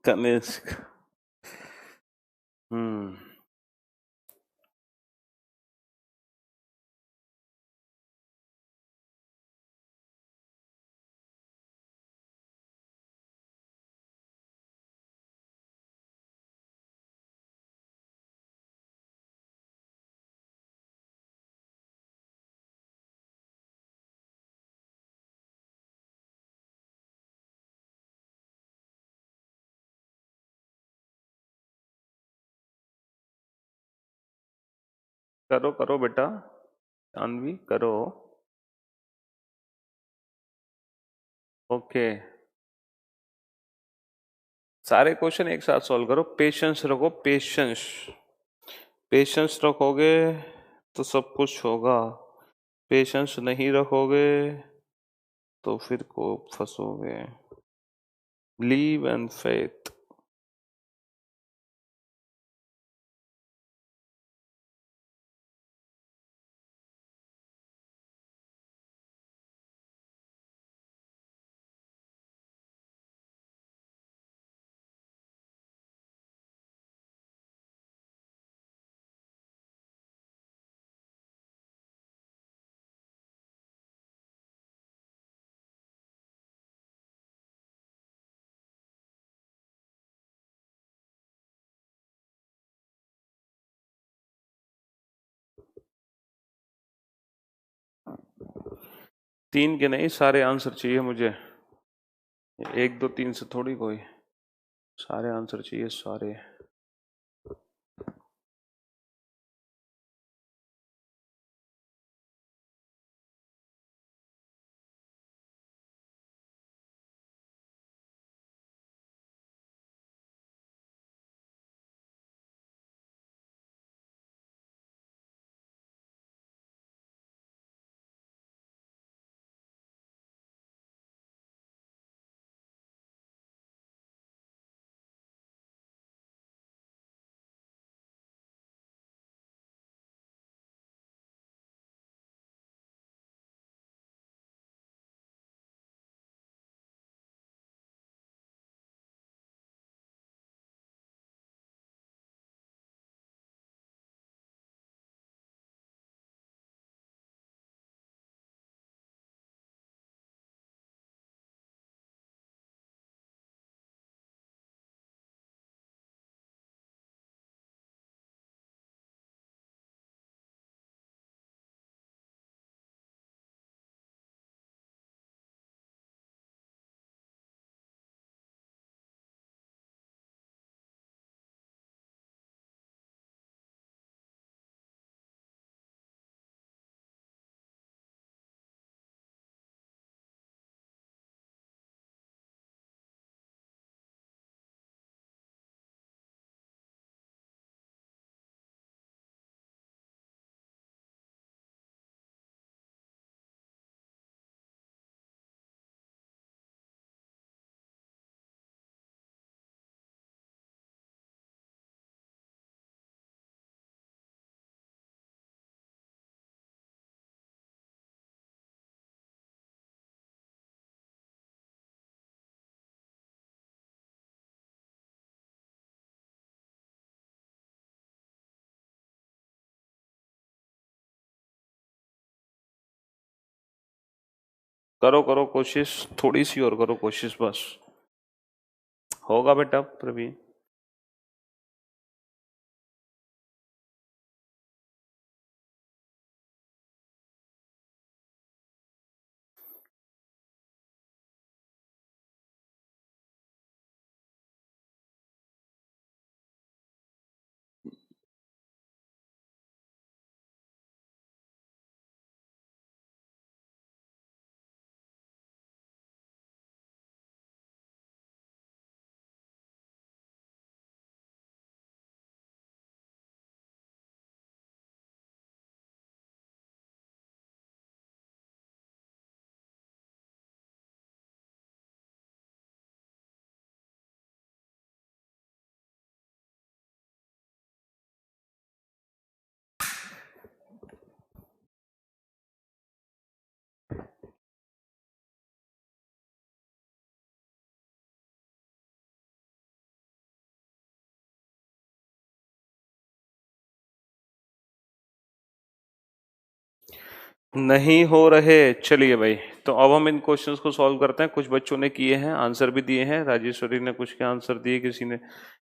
कनिष्क। हम्म। करो करो बेटा, अनवी करो। ओके, सारे क्वेश्चन एक साथ सॉल्व करो। पेशेंस रखो, पेशेंस। पेशेंस रखोगे तो सब कुछ होगा, पेशेंस नहीं रखोगे तो फिर को फंसोगे। Believe and faith. तीन के नहीं, सारे आंसर चाहिए मुझे, 1 2 3 से थोड़ी कोई, सारे आंसर चाहिए सारे। करो करो कोशिश, थोड़ी सी और करो कोशिश बस, होगा बेटा प्रवीण। नहीं हो रहे, चलिए भाई। तो अब हम इन क्वेश्चंस को सॉल्व करते हैं। कुछ बच्चों ने किए हैं, आंसर भी दिए हैं। राजेश्वरी ने कुछ के आंसर दिए, किसी ने,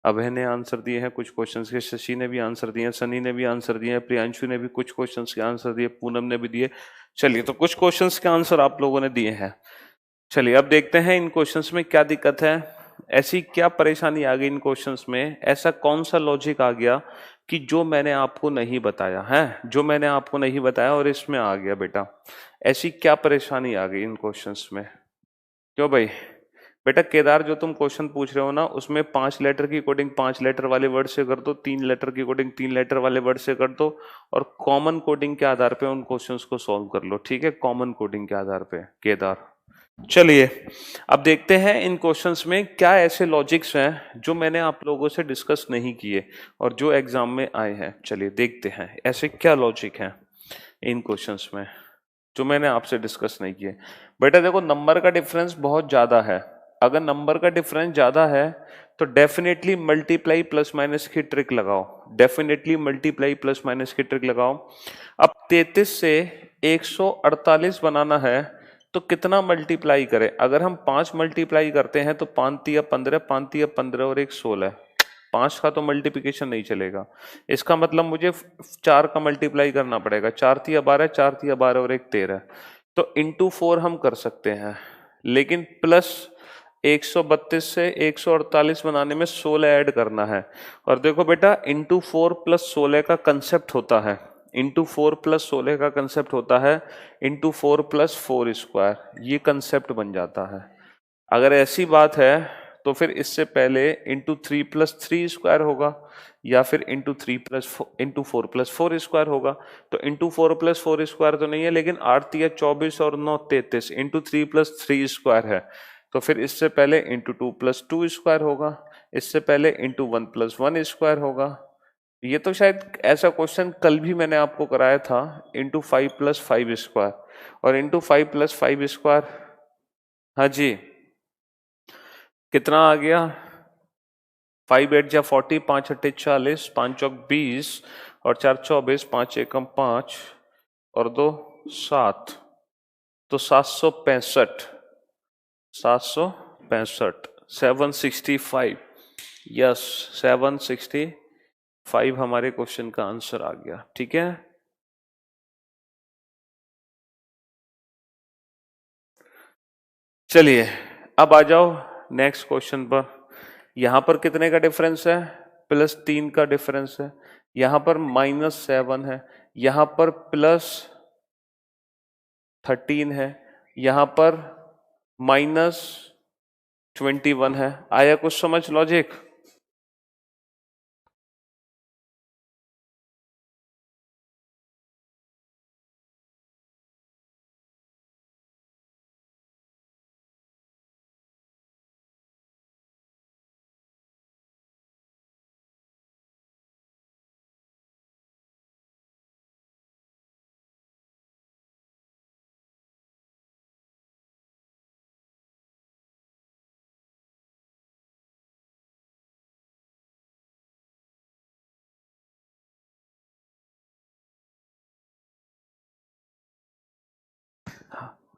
अभय ने आंसर दिए हैं कुछ क्वेश्चंस के, शशि ने भी आंसर दिए हैं, सनी ने भी आंसर दिए हैं, प्रियांशु ने भी कुछ क्वेश्चंस के आंसर दिए, पूनम ने भी दिए। चलिए, तो कुछ क्वेश्चंस के आंसर आप लोगों ने दिए हैं। चलिए अब देखते हैं इन क्वेश्चंस में क्या दिक्कत है, ऐसी क्या परेशानी आ गई इन क्वेश्चंस में, ऐसा कौन सा लॉजिक आ गया कि जो मैंने आपको नहीं बताया है, जो मैंने आपको नहीं बताया और इसमें आ गया बेटा। ऐसी क्या परेशानी आ गई इन क्वेश्चंस में? क्यों भाई? बेटा केदार, जो तुम क्वेश्चन पूछ रहे हो ना, उसमें 5 लेटर की कोडिंग 5 लेटर वाले वर्ड से कर दो, 3 लेटर की कोडिंग 3 लेटर वाले वर्ड से कर दो, और कॉमन कोडिंग के आधार पे उन क्वेश्चंस को सॉल्व कर लो। ठीक है, कॉमन कोडिंग के आधार पे केदार। चलिए अब देखते हैं इन क्वेश्चंस में क्या ऐसे लॉजिक्स हैं जो मैंने आप लोगों से डिस्कस नहीं किए और जो एग्जाम में आए हैं। चलिए देखते हैं ऐसे क्या लॉजिक हैं इन क्वेश्चंस में जो मैंने आपसे डिस्कस नहीं किए। बेटा देखो, नंबर का डिफरेंस बहुत ज्यादा है। अगर नंबर का डिफरेंस ज्यादा है तो डेफिनेटली मल्टीप्लाई प्लस माइनस की ट्रिक लगाओ, डेफिनेटली मल्टीप्लाई प्लस माइनस की ट्रिक लगाओ। अब 33 से 148 बनाना है तो कितना मल्टीप्लाई करें? अगर हम 5 मल्टीप्लाई करते हैं तो 5 या 15, 5 या 15 और 1 16, 5 का तो मल्टीप्लिकेशन नहीं चलेगा। इसका मतलब मुझे 4 का मल्टीप्लाई करना पड़ेगा। 4 × 3 = 12, 4 × 3 = 12 और 1 13। तो इंटू 4 हम कर सकते हैं, लेकिन प्लस 132 से 148 बनाने में 16 ऐड करना है। और देखो बेटा, इंटू 4 + 16 का कंसेप्ट होता है, इंटू 4 + 16 का कंसेप्ट होता है इंटू 4 + 4 स्क्वायर, ये कंसेप्ट बन जाता है। अगर ऐसी बात है तो फिर इससे पहले इंटू 3 + 3 स्क्वायर होगा, या फिर इंटू 4 + 4 स्क्वायर होगा। तो इंटू 4 + 4 स्क्वायर तो नहीं है, लेकिन 8 × 24 और 9 33, इंटू 3 + 3 स्क्वायर है। तो फिर इससे पहले इंटू 2 + 2 स्क्वायर होगा, इससे पहले इंटू 1 + 1 स्क्वायर होगा। ये तो शायद ऐसा क्वेश्चन कल भी मैंने आपको कराया था, इंटू 5 + 5 स्क्वायर, और इंटू 5 + 5 स्क्वायर। हाँ जी, कितना आ गया? 5 8 जा 40, 5 8 40, 5 चौक 20 और 4 24, 5 एकम 5 और 2 7, तो 765, 765, 765, यस 765 हमारे क्वेश्चन का आंसर आ गया। ठीक है, चलिए अब आ जाओ नेक्स्ट क्वेश्चन पर। यहां पर कितने का डिफरेंस है? +3 का डिफरेंस है। यहां पर -7 है, यहां पर +13 है, यहां पर -21 है। आया कुछ समझ लॉजिक?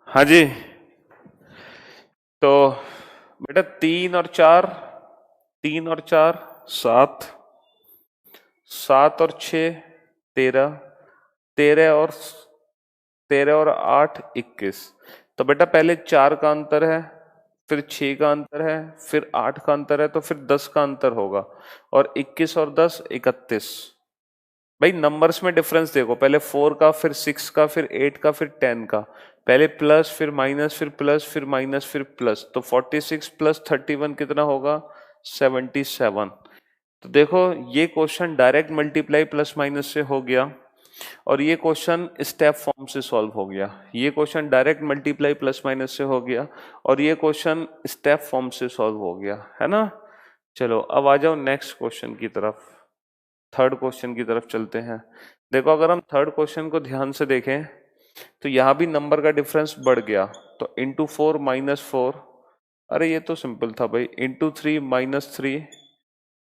हाँ जी, तो बेटा 3 और 4 7, 7 और 6 13, 13 और 8 21। तो बेटा पहले 4 का अंतर है, फिर 6 का अंतर है, फिर 8 का अंतर है, तो फिर 10 का अंतर होगा, और 21 और 10 31। भाई नंबर्स में डिफरेंस देखो, पहले 4 का, फिर 6 का, फिर 8 का, फिर 10 का, पहले प्लस फिर माइनस फिर प्लस फिर माइनस फिर प्लस, तो 46 प्लस 31 कितना होगा? 77। तो देखो ये question direct multiply plus minus से हो गया, और ये क्वेश्चन स्टेप फॉर्म से सॉल्व हो गया। ये question direct multiply plus minus से हो गया, और ये क्वेश्चन स्टेप फॉर्म से सॉल्व हो गया, है ना। चलो अब आ जाओ नेक्स्ट क्वेश्चन की तरफ, थर्ड क्वेश्चन की तरफ चलते हैं। देखो अगर हम थर्ड क्वेश्चन को ध्यान से देखें तो यहाँ भी नंबर का डिफरेंस बढ़ गया, तो इंटू 4 माइनस 4, अरे ये तो सिंपल था भाई, into 3 minus 3,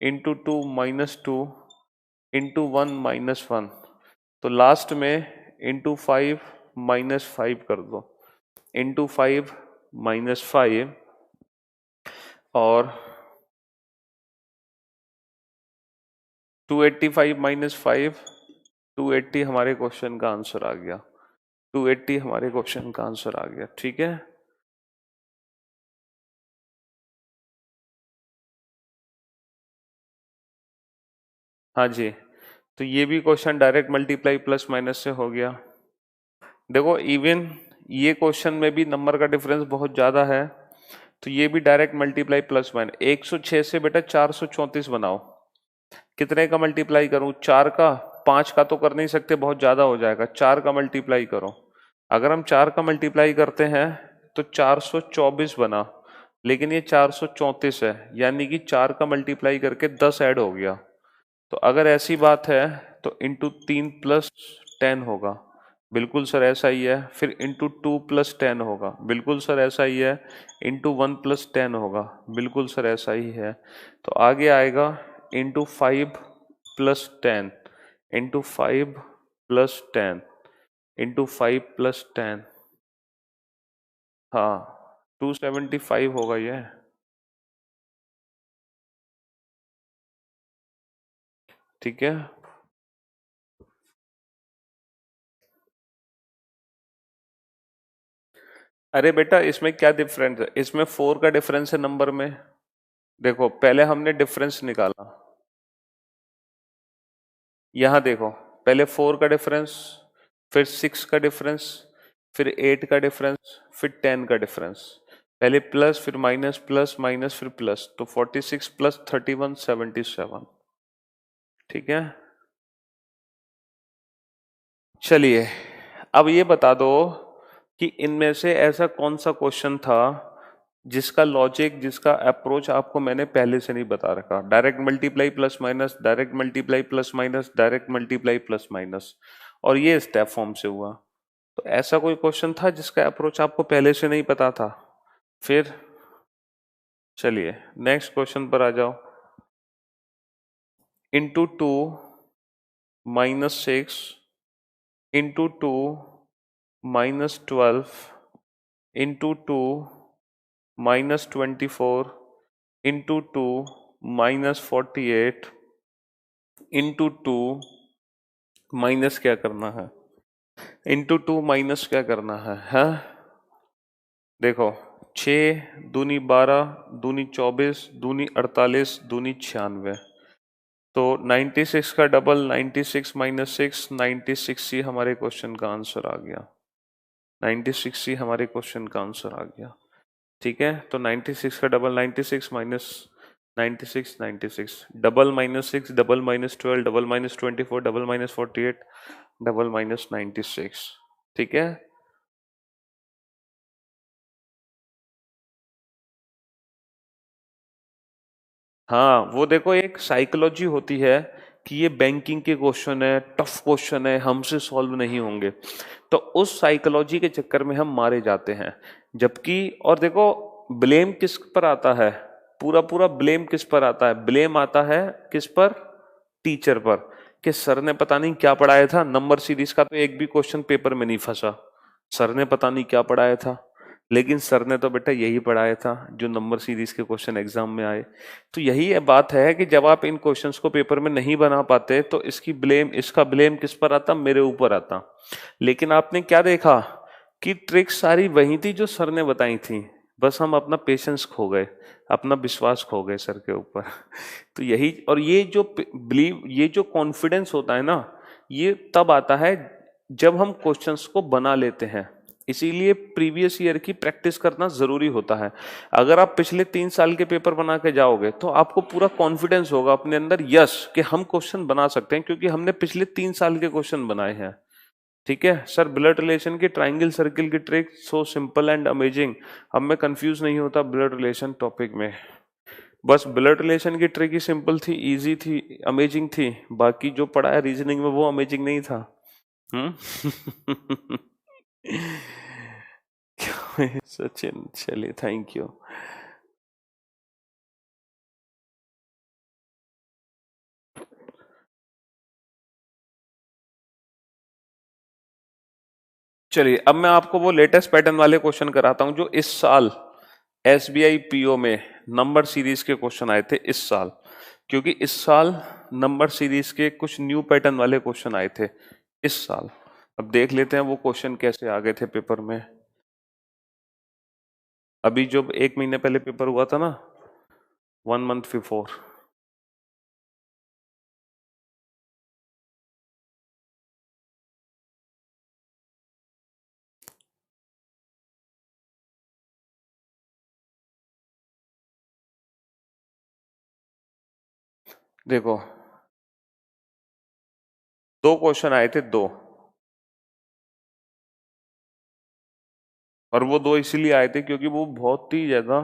into 2 minus 2, into 1 minus 1, तो लास्ट में इंटू 5 माइनस 5 कर दो, इंटू 5 माइनस 5, और 285 माइनस 5, 280 हमारे क्वेश्चन का आंसर आ गया, 280 हमारे क्वेश्चन का आंसर आ गया। ठीक है, हाँ जी, तो ये भी question direct multiply plus minus से हो गया। देखो इवन ये क्वेश्चन में भी नंबर का डिफरेंस बहुत ज्यादा है, तो ये भी डायरेक्ट मल्टीप्लाई प्लस माइनस। 106 से बेटा 434 बनाओ, कितने का मल्टीप्लाई करूं? 4 का, 5 का तो कर नहीं सकते, बहुत ज्यादा हो जाएगा, 4 का मल्टीप्लाई करो। अगर हम 4 का मल्टीप्लाई करते हैं तो 424 बना, लेकिन ये 434 है, यानी कि 4 का मल्टीप्लाई करके 10 ऐड हो गया। तो अगर ऐसी बात है तो इंटू 3 प्लस 10 होगा, बिल्कुल सर ऐसा ही है। फिर इंटू 2 प्लस 10 होगा, बिल्कुल सर ऐसा ही है। इंटू 1 प्लस 10 होगा, बिल्कुल सर ऐसा ही है। तो आगे आएगा into 5 plus 10, into 5 plus 10, into 5 plus 10, हाँ 275 होगा ये। ठीक है, अरे बेटा इसमें क्या डिफरेंस है? इसमें 4 का डिफरेंस है नंबर में। देखो पहले हमने डिफरेंस निकाला, यहां देखो, पहले 4 का डिफरेंस, फिर 6 का डिफरेंस, फिर 8 का डिफरेंस, फिर 10 का डिफरेंस, पहले प्लस फिर माइनस, प्लस माइनस फिर प्लस, तो 46 प्लस 31 77। ठीक है, चलिए अब ये बता दो कि इनमें से ऐसा कौन सा क्वेश्चन था जिसका लॉजिक, जिसका अप्रोच आपको मैंने पहले से नहीं बता रखा। Direct multiply plus minus, direct multiply plus minus, direct multiply plus minus, और ये स्टेप फॉर्म से हुआ। तो ऐसा कोई क्वेश्चन था जिसका अप्रोच आपको पहले से नहीं पता था? फिर चलिए नेक्स्ट क्वेश्चन पर आ जाओ। Into 2 minus 6, into 2 minus 12, into 2 minus 24, into 2 minus 48, into 2 minus क्या करना है? इंटू 2 माइनस क्या करना है? हाँ देखो, 6 दूनी 12, दूनी 24, दूनी 48, दूनी 96, तो 96 का डबल 96 माइनस 6, 96 ही हमारे क्वेश्चन का आंसर आ गया। 96 ही हमारे क्वेश्चन का आंसर आ गया। ठीक है, तो 96 का double 96 minus 96, 96, double minus 6, double minus 12, double minus 24, double minus 48, double minus 96। ठीक है, हाँ वो देखो एक साइकोलॉजी होती है कि ये बैंकिंग के क्वेश्चन है, टफ क्वेश्चन है, हमसे सॉल्व नहीं होंगे, तो उस साइकोलॉजी के चक्कर में हम मारे जाते हैं। जबकि और देखो ब्लेम किस पर आता है? पूरा पूरा ब्लेम किस पर आता है? ब्लेम आता है किस पर? टीचर पर, कि सर ने पता नहीं क्या पढ़ाया था। नंबर सीरीज का तो एक भी क्वेश्चन पेपर में नहीं फंसा, सर ने पता नहीं क्या पढ़ाया था। लेकिन सर ने तो बेटा यही पढ़ाया था जो नंबर सीरीज के क्वेश्चन एग्जाम में आए। तो यही है बात है कि जब आप इन क्वेश्चंस को पेपर में नहीं बना पाते तो इसका ब्लेम किस पर आता? मेरे ऊपर आता। लेकिन आपने क्या देखा कि ट्रिक्स सारी वही थी जो सर ने बताई थी, बस हम अपना पेशेंस खो गए, अपना विश्वास खो गए सर के ऊपर। तो यही, और ये जो बिलीव, ये जो कॉन्फिडेंस होता है ना, ये तब आता है जब हम क्वेश्चंस को बना लेते हैं। इसीलिए प्रीवियस ईयर की प्रैक्टिस करना जरूरी होता है। अगर आप पिछले 3 साल के पेपर बना के जाओगे तो आपको पूरा कॉन्फिडेंस होगा अपने अंदर, यस, कि हम क्वेश्चन बना सकते हैं क्योंकि हमने पिछले 3 साल के क्वेश्चन बनाए हैं। ठीक है सर, ब्लड रिलेशन की ट्राइंगल सर्किल की trick so simple and amazing. अब मैं कंफ्यूज नहीं होता ब्लड रिलेशन टॉपिक में। बस ब्लड रिलेशन की ट्रिक ही सिंपल थी, इजी थी, अमेजिंग थी। बाकी जो पढ़ा है रीजनिंग में वो अमेजिंग नहीं था। हम्म। सचिन, चलिए, थैंक यू। चलिए अब मैं आपको वो लेटेस्ट पैटर्न वाले क्वेश्चन कराता हूं जो इस साल एसबीआई पीओ में नंबर सीरीज के क्वेश्चन आए थे इस साल। क्योंकि इस साल नंबर सीरीज के कुछ न्यू पैटर्न वाले क्वेश्चन आए थे इस साल। अब देख लेते हैं वो क्वेश्चन कैसे आ गए थे पेपर में। अभी जो 1 महीने पहले पेपर हुआ था ना, 1 मंथ बिफोर। देखो, 2 क्वेश्चन आए थे, 2। और वो 2 इसीलिए आए थे क्योंकि वो बहुत ही ज्यादा,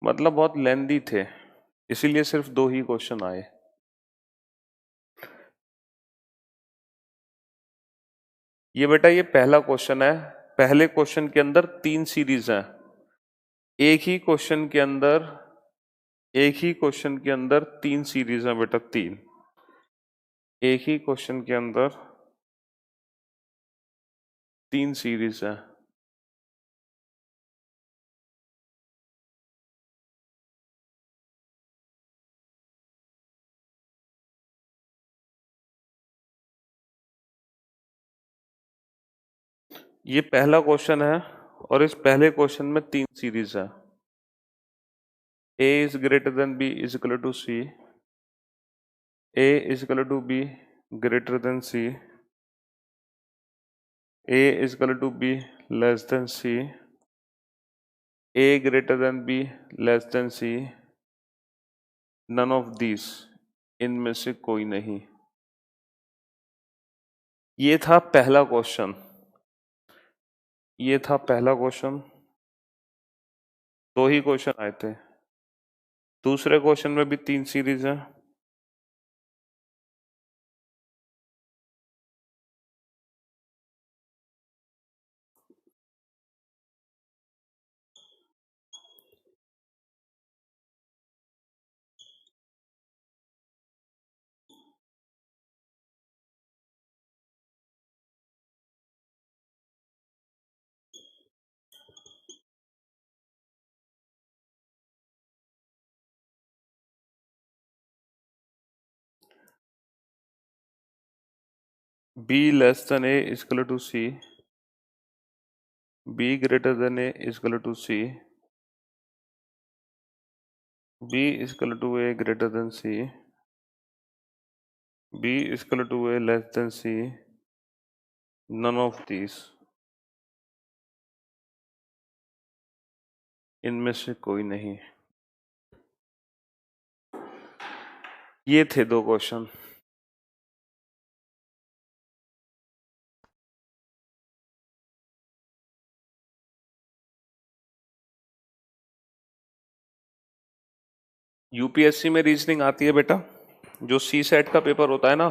मतलब बहुत लेंदी थे, इसीलिए सिर्फ 2 ही क्वेश्चन आए। ये बेटा, ये पहला क्वेश्चन है। पहले क्वेश्चन के अंदर 3 सीरीज हैं। एक ही क्वेश्चन के अंदर, एक ही क्वेश्चन के अंदर 3 सीरीज हैं बेटा, 3। एक ही क्वेश्चन के अंदर 3 सीरीज हैं। ये पहला क्वेश्चन है और इस पहले क्वेश्चन में 3 सीरीज है। A is greater than B is equal to C, A is equal to B greater than C, A is equal to B less than C, A greater than B less than C, none of these, इनमें से कोई नहीं। ये था पहला question, ये था पहला क्वेश्चन। 2 ही क्वेश्चन आए थे। दूसरे क्वेश्चन में भी 3 सीरीज है। B less than A is equal to C, B greater than A is equal to C, B is equal to A greater than C, B is equal to A less than C, none of these, इनमें से कोई नहीं। ये थे 2 question. UPSC में reasoning आती है बेटा, जो सी सेट का पेपर होता है ना,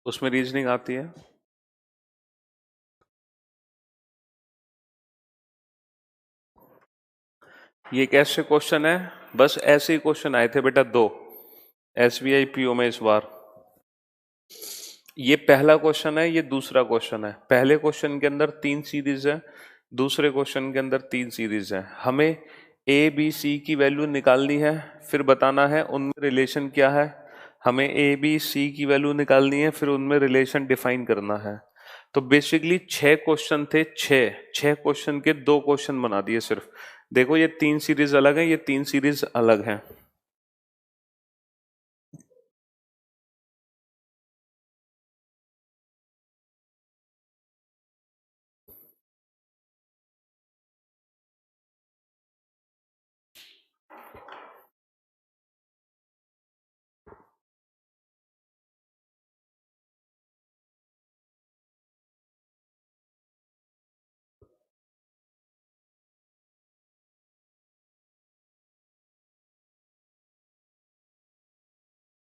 उसमें रीजनिंग आती है। ये कैसे क्वेश्चन है? बस ऐसे ही क्वेश्चन आए थे बेटा, 2 एसबीआई पीओ में इस बार। ये पहला क्वेश्चन है, ये दूसरा क्वेश्चन है। पहले क्वेश्चन के अंदर 3 सीरीज है, दूसरे क्वेश्चन के अंदर 3 सीरीज है, हमें ए बी सी की वैल्यू निकालनी है, फिर बताना है उनमें रिलेशन क्या है। हमें ए बी सी की वैल्यू निकालनी है, फिर उनमें रिलेशन डिफाइन करना है। तो बेसिकली 6 क्वेश्चन थे, 6 क्वेश्चन के 2 क्वेश्चन बना दिए सिर्फ। देखो ये 3 सीरीज अलग है, ये 3 सीरीज अलग है।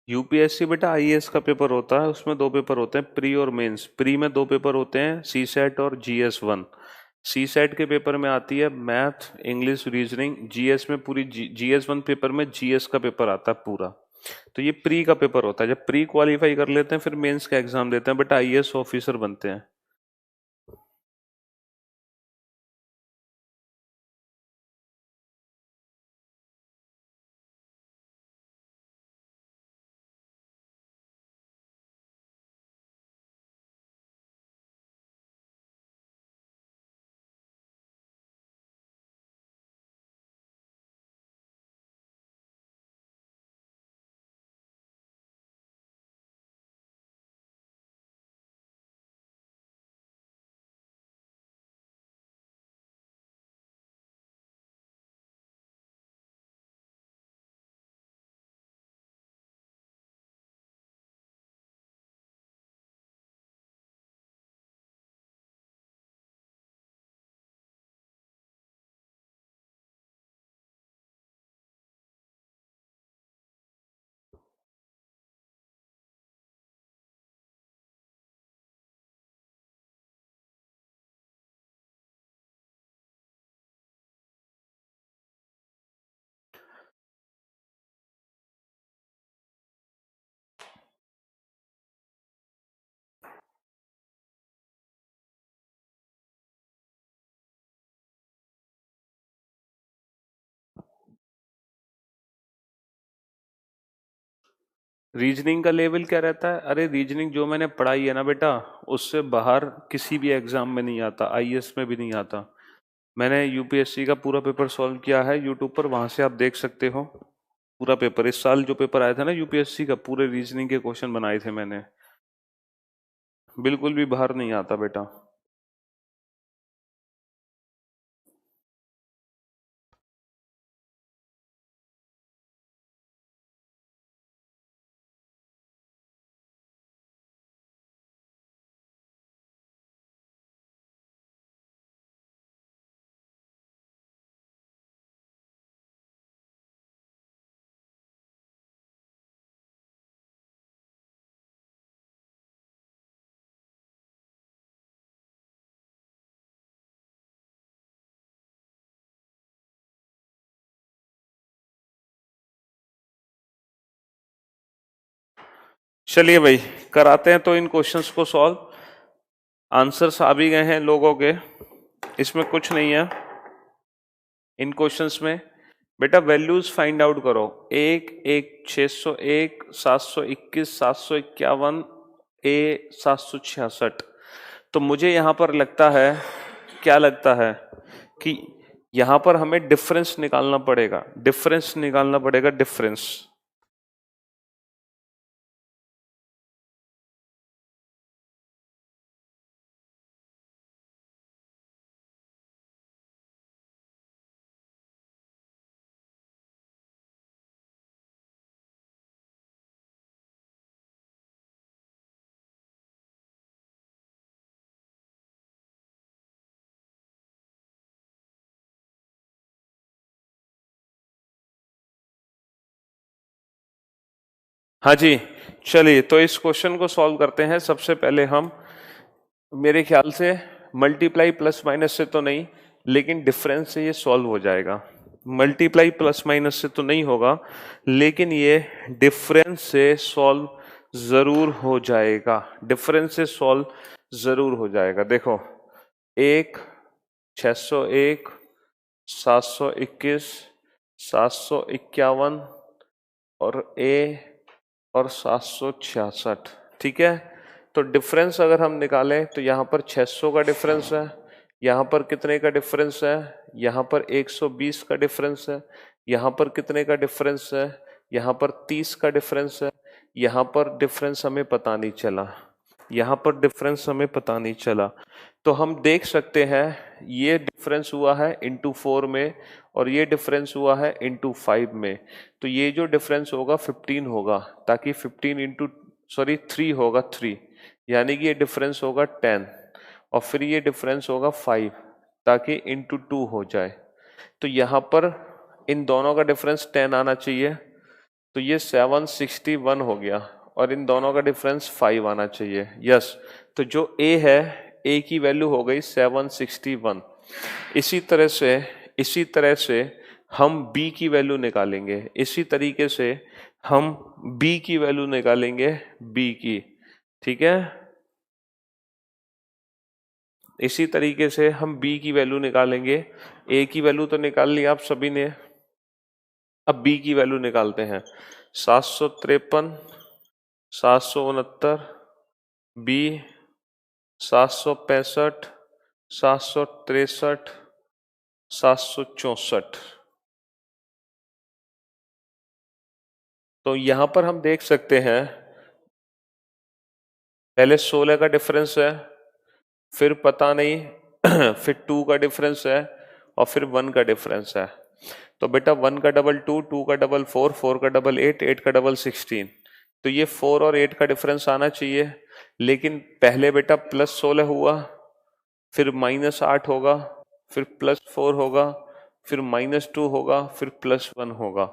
यूपीएससी बेटा आईएएस का पेपर होता है, उसमें 2 पेपर होते हैं, प्री और मेंस। प्री में 2 पेपर होते हैं, सी सेट और जीएस 1। सी सेट के पेपर में आती है मैथ, इंग्लिश, रीजनिंग। जीएस में पूरी जीएस 1 पेपर में जीएस का पेपर आता है पूरा। तो ये प्री का पेपर होता है। जब प्री क्वालिफाई कर लेते हैं फिर मेंस का एग्जाम देते हैं बेटा, आईएएस ऑफिसर बनते हैं। रीजनिंग का लेवल क्या रहता है? अरे रीजनिंग जो मैंने पढ़ाई है ना बेटा, उससे बाहर किसी भी एग्जाम में नहीं आता, आईएएस में भी नहीं आता। मैंने यूपीएससी का पूरा पेपर सॉल्व किया है यूट्यूब पर, वहां से आप देख सकते हो पूरा पेपर। इस साल जो पेपर आया था ना यूपीएससी का, पूरे रीजनिंग के क्वेश्चन बनाए थे मैंने। बिल्कुल भी बाहर नहीं आता बेटा। चलिए भाई कराते हैं तो इन क्वेश्चंस को सॉल्व। आंसर्स आ भी गए हैं लोगों के, इसमें कुछ नहीं है इन क्वेश्चंस में। बेटा वैल्यूज फाइंड आउट करो। 601, 721, 751, A 766। तो मुझे यहां पर लगता है, क्या लगता है कि यहां पर हमें डिफरेंस निकालना पड़ेगा, डिफरेंस निकालना पड़ेगा, डिफरेंस। हाँ जी, चलिए तो इस क्वेश्चन को सॉल्व करते हैं। सबसे पहले हम, मेरे ख्याल से मल्टीप्लाई प्लस माइनस से तो नहीं, लेकिन डिफरेंस से ये सॉल्व हो जाएगा। मल्टीप्लाई प्लस माइनस से तो नहीं होगा, लेकिन ये डिफरेंस से सॉल्व जरूर हो जाएगा, डिफरेंस से सॉल्व जरूर हो जाएगा। देखो 1 601, 721, 751 और ए और 766। ठीक है, तो डिफरेंस अगर हम निकालें तो यहाँ पर 600 का डिफरेंस है, यहाँ पर कितने का डिफरेंस है, यहाँ पर 120 का डिफरेंस है, यहाँ पर कितने का डिफरेंस है, यहाँ पर 30 का डिफरेंस है, यहाँ पर डिफरेंस हमें पता नहीं चला, यहाँ पर डिफरेंस हमें पता नहीं चला। तो हम देख सकते हैं ये डिफरेंस हुआ है इंटू 4 में और ये डिफरेंस हुआ है इंटू 5 में, तो ये जो डिफरेंस होगा 15 होगा, ताकि 15 इंटू 3 होगा 3, यानी कि ये डिफरेंस होगा 10 और फिर ये डिफरेंस होगा 5 ताकि इंटू 2 हो जाए। तो यहाँ पर इन दोनों का डिफरेंस 10 आना चाहिए, तो ये 761 हो गया और इन दोनों का डिफरेंस 5 आना चाहिए। यस, तो जो ए है, ए की वैल्यू हो गई 761। इसी तरह से हम बी की वैल्यू निकालेंगे, इसी तरीके से हम बी की वैल्यू निकालेंगे, बी की। ठीक है, इसी तरीके से हम बी की वैल्यू निकालेंगे। ए की वैल्यू तो निकाल ली आप सभी ने, अब बी की वैल्यू निकालते हैं। 753, 769, बी 765, 763, 764। तो यहां पर हम देख सकते हैं पहले 16 का डिफरेंस है, फिर पता नहीं फिर 2 का डिफरेंस है और फिर 1 का डिफरेंस है। तो बेटा 1 का डबल 2, 2 का डबल 4, 4 का डबल 8, 8 का डबल 16, तो ये 4 और 8 का डिफरेंस आना चाहिए। लेकिन पहले बेटा प्लस 16 हुआ, फिर माइनस 8 होगा, फिर प्लस 4 होगा, फिर माइनस 2 होगा, फिर प्लस 1 होगा।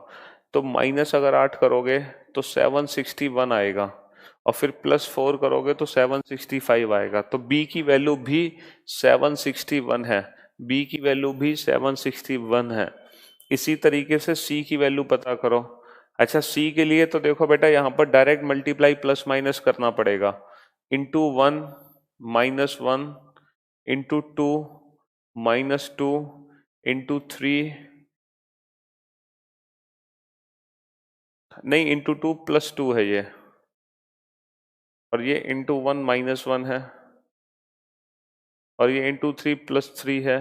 तो माइनस अगर 8 करोगे तो 761 आएगा और फिर प्लस 4 करोगे तो 765 आएगा। तो बी की वैल्यू भी 761 है, बी की वैल्यू भी 761 है। इसी तरीके से सी की वैल्यू पता करो। अच्छा, सी के लिए तो देखो बेटा यहाँ पर डायरेक्ट मल्टीप्लाई प्लस माइनस करना पड़ेगा, into 1 minus 1 into 2 minus 2 into 3, नहीं इंटू 2 प्लस 2 है ये, और ये इंटू 1 माइनस 1 है, और ये इंटू 3 प्लस 3 है,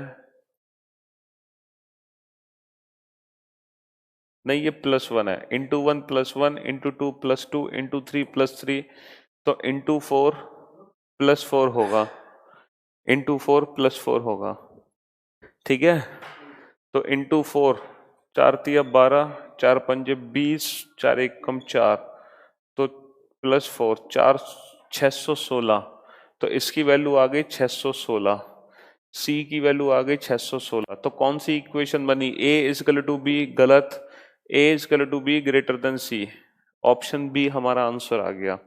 नहीं ये प्लस 1 है, into 1 plus 1 into 2 plus 2 into 3 plus 3, तो इंटू 4 प्लस 4 होगा, इंटू 4 प्लस 4 होगा। ठीक है, तो इंटू 4, 4 तिया 12, 4 पंजे 20, 4 एकम 4, तो प्लस 4, 4 616, तो इसकी वैल्यू आ गई 616। सी की वैल्यू आ गई 616। तो कौन सी इक्वेशन बनी? A is equal to B, गलत, A is equal to B greater than C. Option B हमारा आंसर आ गया,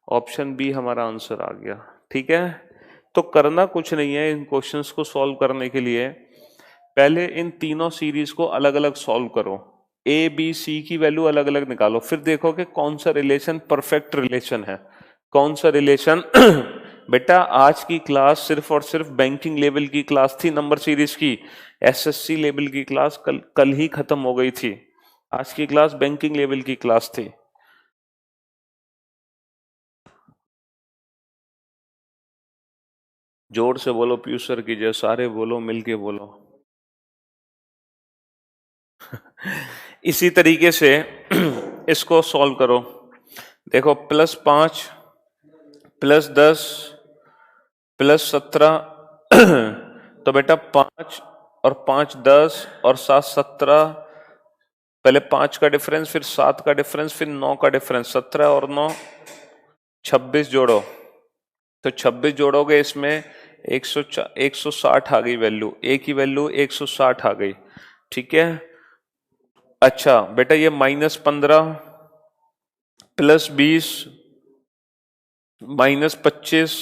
ऑप्शन बी हमारा आंसर आ गया। ठीक है, तो करना कुछ नहीं है इन क्वेश्चंस को सॉल्व करने के लिए, पहले इन तीनों सीरीज को अलग अलग सॉल्व करो, ए बी सी की वैल्यू अलग अलग निकालो, फिर देखो कि कौन सा रिलेशन परफेक्ट रिलेशन है, कौन सा रिलेशन बेटा आज की क्लास सिर्फ और सिर्फ बैंकिंग लेवल की क्लास थी, नंबर सीरीज की। एसएससी लेवल की क्लास कल ही खत्म हो गई थी, आज की क्लास बैंकिंग लेवल की क्लास थी। जोर से बोलो पीयूष सर की जय, सारे बोलो, मिलके बोलो। इसी तरीके से इसको सॉल्व करो। देखो +5 +10 +17 तो बेटा 5 और 5 10 और 7 17, पहले 5 का डिफरेंस, फिर 7 का डिफरेंस, फिर 9 का डिफरेंस, 17 और 9 26 जोड़ो, तो 26 जोड़ोगे इसमें 160 आ गई वैल्यू, ए की वैल्यू 160 आ गई। ठीक है, अच्छा बेटा ये -15 +20 -25,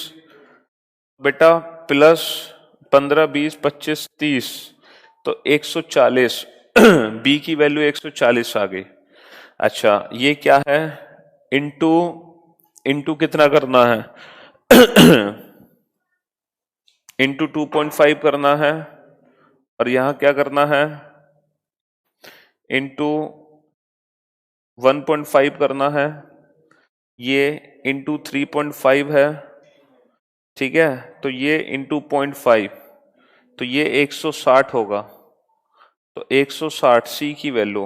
बेटा +15 20 25 30, तो 140 बी की वैल्यू 140 आ गई। अच्छा ये क्या है, इंटू इंटू कितना करना है इंटू 2.5 करना है, और यहां क्या करना है, इंटू 1.5 करना है, ये इंटू 3.5 है, ठीक है, तो ये इंटू 0.5, तो ये 160 होगा। तो 160 सी की वैल्यू,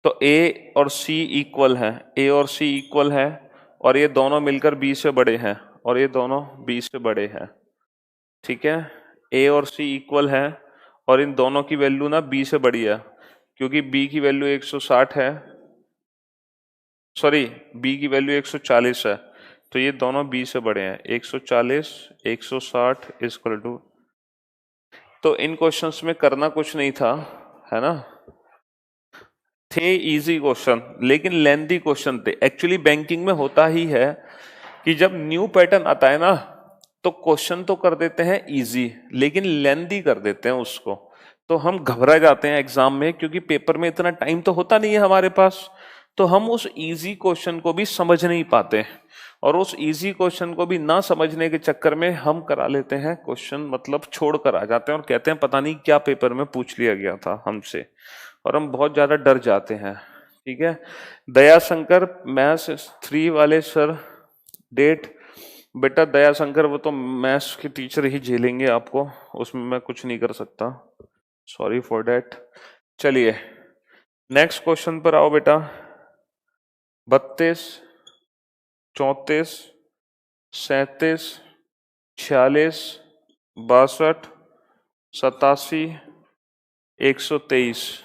तो ए और सी इक्वल है, ए और सी इक्वल है, और ये दोनों मिलकर बी से बड़े हैं, और ये दोनों बी से बड़े हैं, ठीक है। ए और सी इक्वल है, और इन दोनों की वैल्यू ना बी से बड़ी है, क्योंकि बी की वैल्यू 160 है, सॉरी, बी की वैल्यू 140 है, तो ये दोनों बी से बड़े हैं। 140 160 इक्वल टू, तो इन क्वेश्चंस में करना कुछ नहीं था, है ना, थे इजी क्वेश्चन, लेकिन लेंथी क्वेश्चन थे। एक्चुअली बैंकिंग में होता ही है कि जब न्यू पैटर्न आता है ना, तो क्वेश्चन तो कर देते हैं इजी, लेकिन लेंथी कर देते हैं उसको, तो हम घबरा जाते हैं एग्जाम में, क्योंकि पेपर में इतना टाइम तो होता नहीं है हमारे पास, तो हम उस इजी क्वेश्चन को भी समझ नहीं पाते, और उस इजी क्वेश्चन को भी ना समझने के चक्कर में हम करा लेते हैं क्वेश्चन, मतलब छोड़ कर आ जाते हैं और कहते हैं पता नहीं क्या पेपर में पूछ लिया गया था हमसे, और हम बहुत ज्यादा डर जाते हैं, ठीक है। दया शंकर मैथ्स 3 वाले सर, डेट, बेटा दया शंकर वो तो मैथ्स के टीचर ही झेलेंगे आपको, उसमें मैं कुछ नहीं कर सकता, सॉरी फॉर डेट। चलिए नेक्स्ट क्वेश्चन पर आओ बेटा। 32, 34, 37, 46, 62, 87, 123,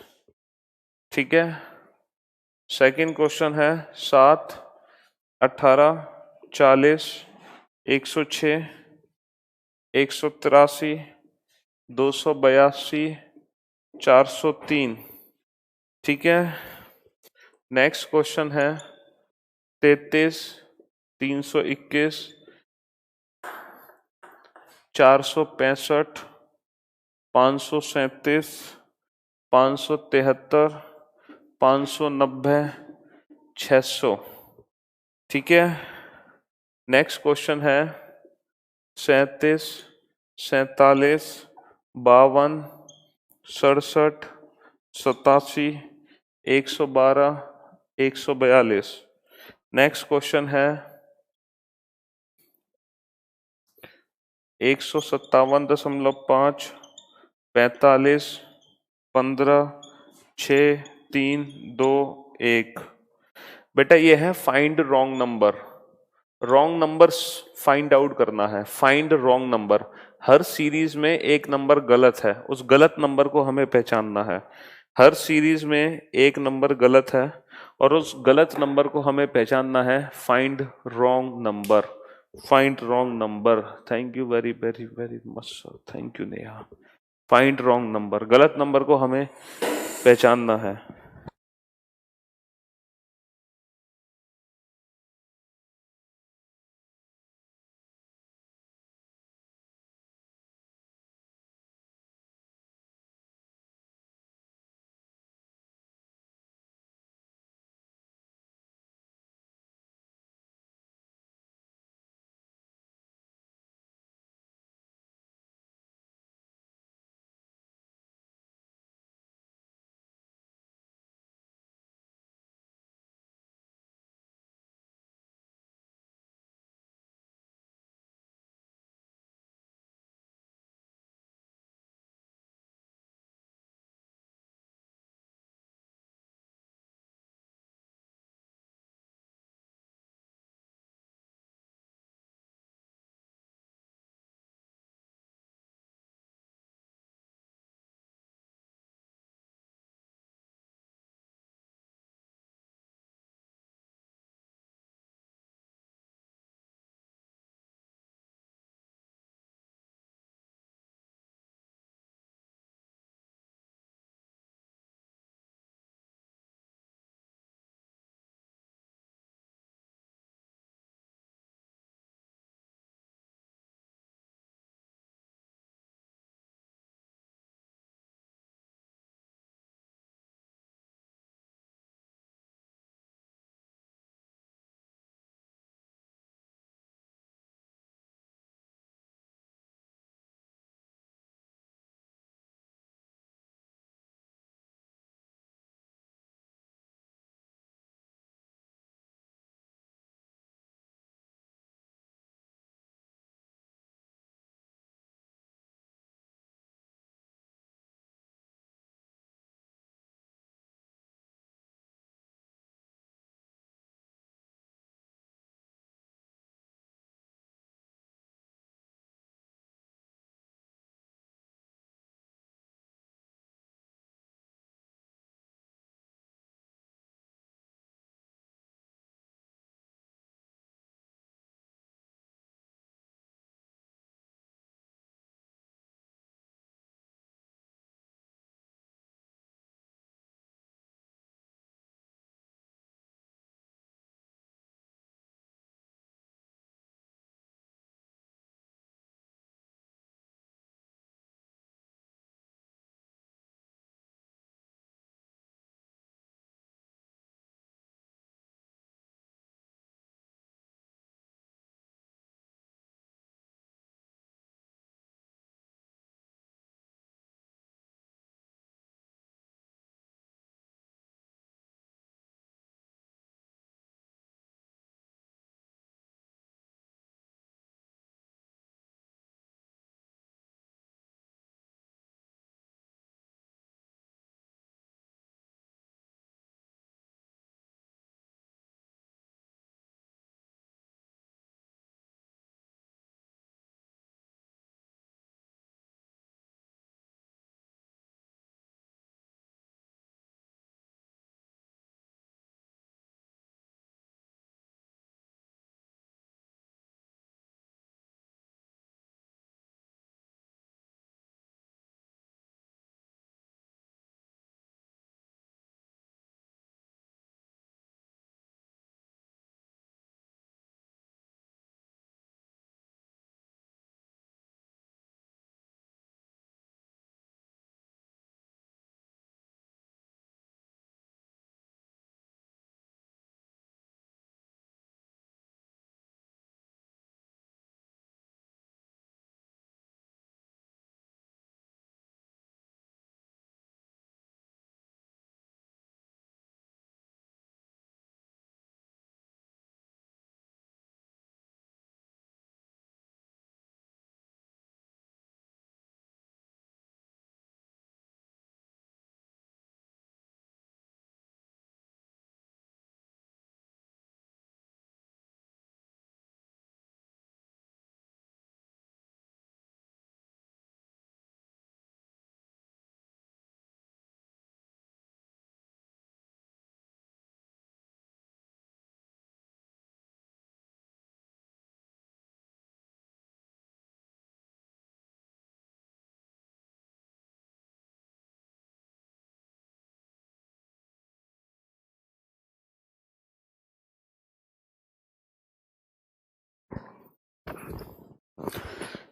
ठीक है। सेकंड क्वेश्चन है 7, 18, 40, 106, 183, 282, 403, ठीक है। नेक्स्ट क्वेश्चन है 33, 321, 465, 537, 573, 590, 600, ठीक है। नेक्स्ट क्वेश्चन है 37, 47, 52, 67, 87, 112, 142। नेक्स्ट क्वेश्चन है 157.5, 45, 15, 6, 3, 2, 1। बेटा ये है find wrong number, wrong number find out करना है, फाइंड रॉन्ग नंबर। हर सीरीज में एक नंबर गलत है, उस गलत नंबर को हमें पहचानना है। हर सीरीज में एक नंबर गलत है, और उस गलत नंबर को हमें पहचानना है। Find wrong number, find wrong number. Thank you very very very much sir, thank you Neha. Find wrong number, गलत नंबर को हमें पहचानना है।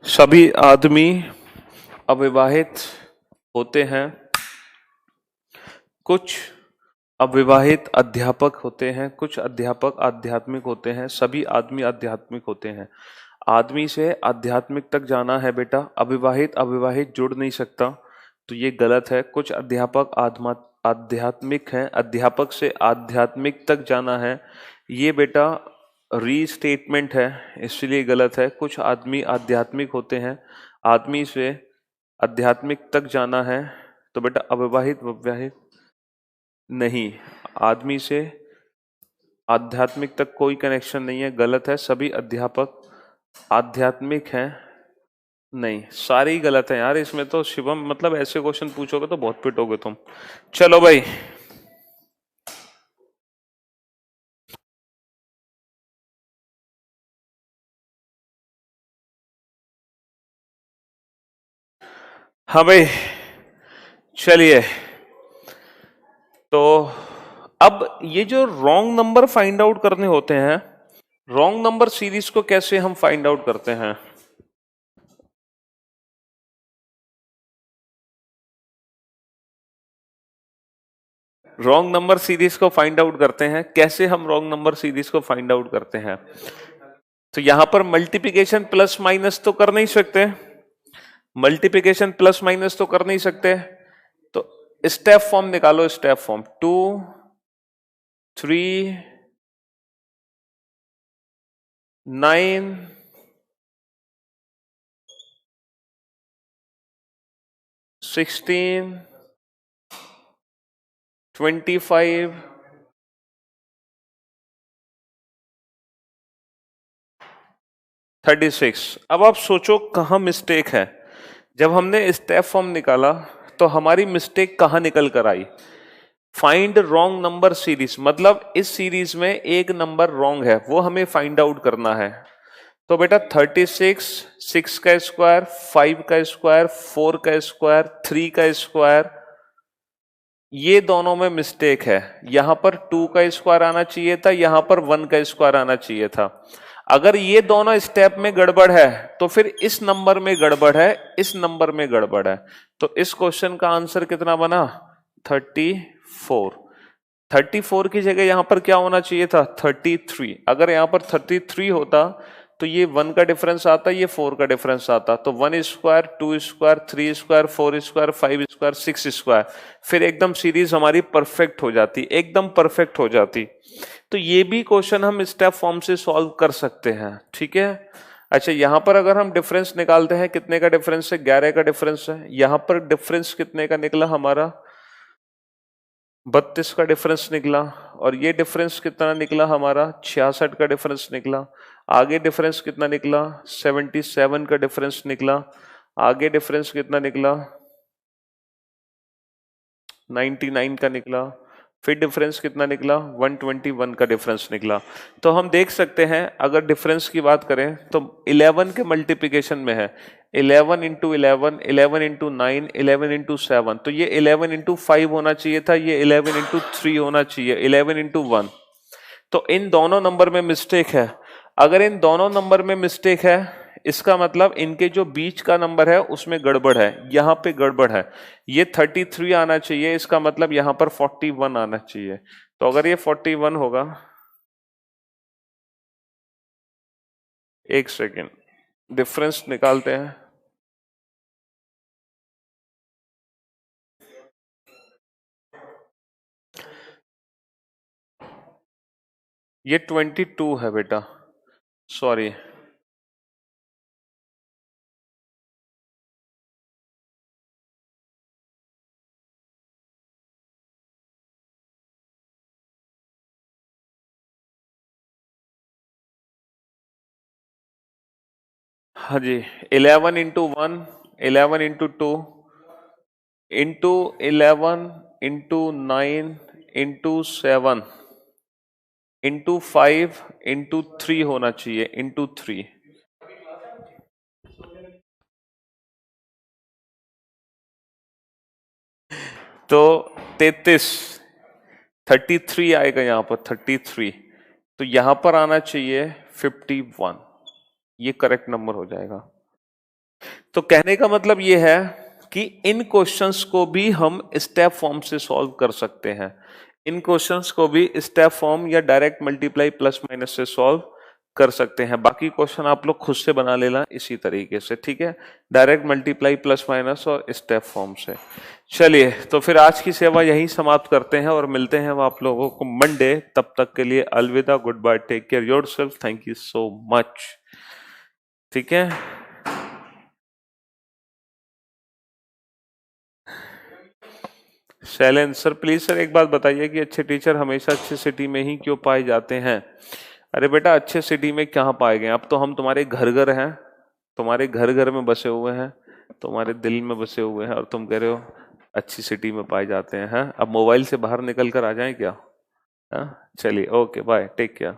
सभी आदमी अविवाहित होते हैं, कुछ अविवाहित अध्यापक होते हैं, कुछ अध्यापक आध्यात्मिक होते हैं, सभी आदमी आध्यात्मिक होते हैं। आदमी से आध्यात्मिक तक जाना है बेटा, अविवाहित अविवाहित जुड़ नहीं सकता, तो ये गलत है। कुछ अध्यापक आध्यात्मिक हैं, अध्यापक से आध्यात्मिक तक जाना है, ये बेटा रीस्टेटमेंट है, इसलिए गलत है। कुछ आदमी आध्यात्मिक होते हैं, आदमी से आध्यात्मिक तक जाना है, तो बेटा अविवाहित विवाहित नहीं, आदमी से आध्यात्मिक तक कोई कनेक्शन नहीं है, गलत है। सभी अध्यापक आध्यात्मिक हैं, नहीं, सारे ही गलत हैं यार इसमें तो। शिवम मतलब ऐसे क्वेश्चन पूछोगे तो बहुत पिटोगे तुम। चलो भाई, हाँ भाई चलिए। तो अब ये जो रॉन्ग नंबर फाइंड आउट करने होते हैं, रॉन्ग नंबर सीरीज को कैसे हम फाइंड आउट करते हैं? रॉन्ग नंबर सीरीज को फाइंड आउट करते हैं कैसे? हम रॉन्ग नंबर सीरीज को फाइंड आउट करते हैं, तो यहां पर मल्टीप्लिकेशन प्लस माइनस तो कर नहीं सकते, मल्टीप्लिकेशन प्लस माइनस तो कर नहीं सकते, तो स्टेप फॉर्म निकालो, स्टेप फॉर्म 2 3 9 16 25 36। अब आप सोचो कहां मिस्टेक है। जब हमने स्टेप फॉर्म निकाला तो हमारी मिस्टेक कहां निकल कर आई? फाइंड रॉन्ग नंबर सीरीज, मतलब इस सीरीज में एक नंबर रॉन्ग है, वो हमें फाइंड आउट करना है। तो बेटा 36, 6 का स्क्वायर, 5 का स्क्वायर, 4 का स्क्वायर, 3 का स्क्वायर, ये दोनों में मिस्टेक है। यहां पर 2 का स्क्वायर आना चाहिए था, यहां पर 1 का स्क्वायर आना चाहिए था। अगर ये दोनों स्टेप में गड़बड़ है तो फिर इस नंबर में गड़बड़ है, इस नंबर में गड़बड़ है। तो इस क्वेश्चन का आंसर कितना बना? 34। 34 की जगह यहां पर क्या होना चाहिए था? 33। अगर यहां पर 33 होता तो ये 1 का डिफरेंस आता, ये 4 का डिफरेंस आता, तो 1 square, 2 square, 3 square, 4 square, 5 square, 6 square, फिर एकदम सीरीज हमारी परफेक्ट हो जाती, एकदम परफेक्ट हो जाती। तो ये भी क्वेश्चन हम स्टेप फॉर्म से सॉल्व कर सकते हैं, ठीक है। अच्छा, यहां पर अगर हम डिफरेंस निकालते हैं, कितने का डिफरेंस है? 11 का डिफरेंस है। यहां पर डिफरेंस कितने का निकला हमारा? 32 का डिफरेंस निकला। और ये डिफरेंस कितना निकला हमारा? 66 का डिफरेंस निकला। आगे डिफरेंस कितना निकला? 77 का डिफरेंस निकला। आगे डिफरेंस कितना निकला? 99 का निकला। फिर डिफरेंस कितना निकला? 121 का डिफरेंस निकला। तो हम देख सकते हैं, अगर डिफरेंस की बात करें तो 11 के मल्टीप्लिकेशन में है, 11 इंटू 11, 11 इंटू 9, 11 इंटू 7, तो ये 11 इंटू 5 होना चाहिए था, ये 11 इंटू 3 होना चाहिए, 11 इंटू 1। तो इन दोनों नंबर में मिस्टेक है। अगर इन दोनों नंबर में मिस्टेक है, इसका मतलब इनके जो बीच का नंबर है उसमें गड़बड़ है, यहां पे गड़बड़ है। ये 33 आना चाहिए, इसका मतलब यहां पर 41 आना चाहिए। तो अगर ये 41 होगा, एक सेकेंड, डिफरेंस निकालते हैं। ये 22 है बेटा, सॉरी। हाँ जी, 11 into 1, 11 into 2, into 11, into 9, into 7, into 5, into 3 होना चाहिए, इंटू 3। तो 33, 33 आएगा यहां पर, 33। तो यहां पर आना चाहिए 51, ये करेक्ट नंबर हो जाएगा। तो कहने का मतलब ये है कि इन क्वेश्चंस को भी हम स्टेप फॉर्म से सॉल्व कर सकते हैं। इन क्वेश्चंस को भी स्टेप फॉर्म या डायरेक्ट मल्टीप्लाई प्लस माइनस से सॉल्व कर सकते हैं। बाकी क्वेश्चन आप लोग खुद से बना लेना इसी तरीके से, ठीक है, डायरेक्ट मल्टीप्लाई प्लस माइनस और स्टेप फॉर्म से। चलिए, तो फिर आज की सेवा यहीं समाप्त करते हैं और मिलते हैं आप लोगों को मंडे। तब तक के लिए अलविदा, good bye, take care yourself, thank you so much. ठीक है, शैलेंद्र सर, प्लीज सर एक बात बताइए कि अच्छे टीचर हमेशा अच्छे सिटी में ही क्यों पाए जाते हैं? अरे बेटा, अच्छे सिटी में कहाँ पाए गए? अब तो हम तुम्हारे घर घर हैं, तुम्हारे घर घर में बसे हुए हैं, तुम्हारे दिल में बसे हुए हैं, और तुम कह रहे हो अच्छी सिटी में पाए जाते हैं। हाँ, अब मोबाइल से बाहर निकल कर आ जाएं क्या? हाँ, चलिए, ओके, बाय, टेक केयर।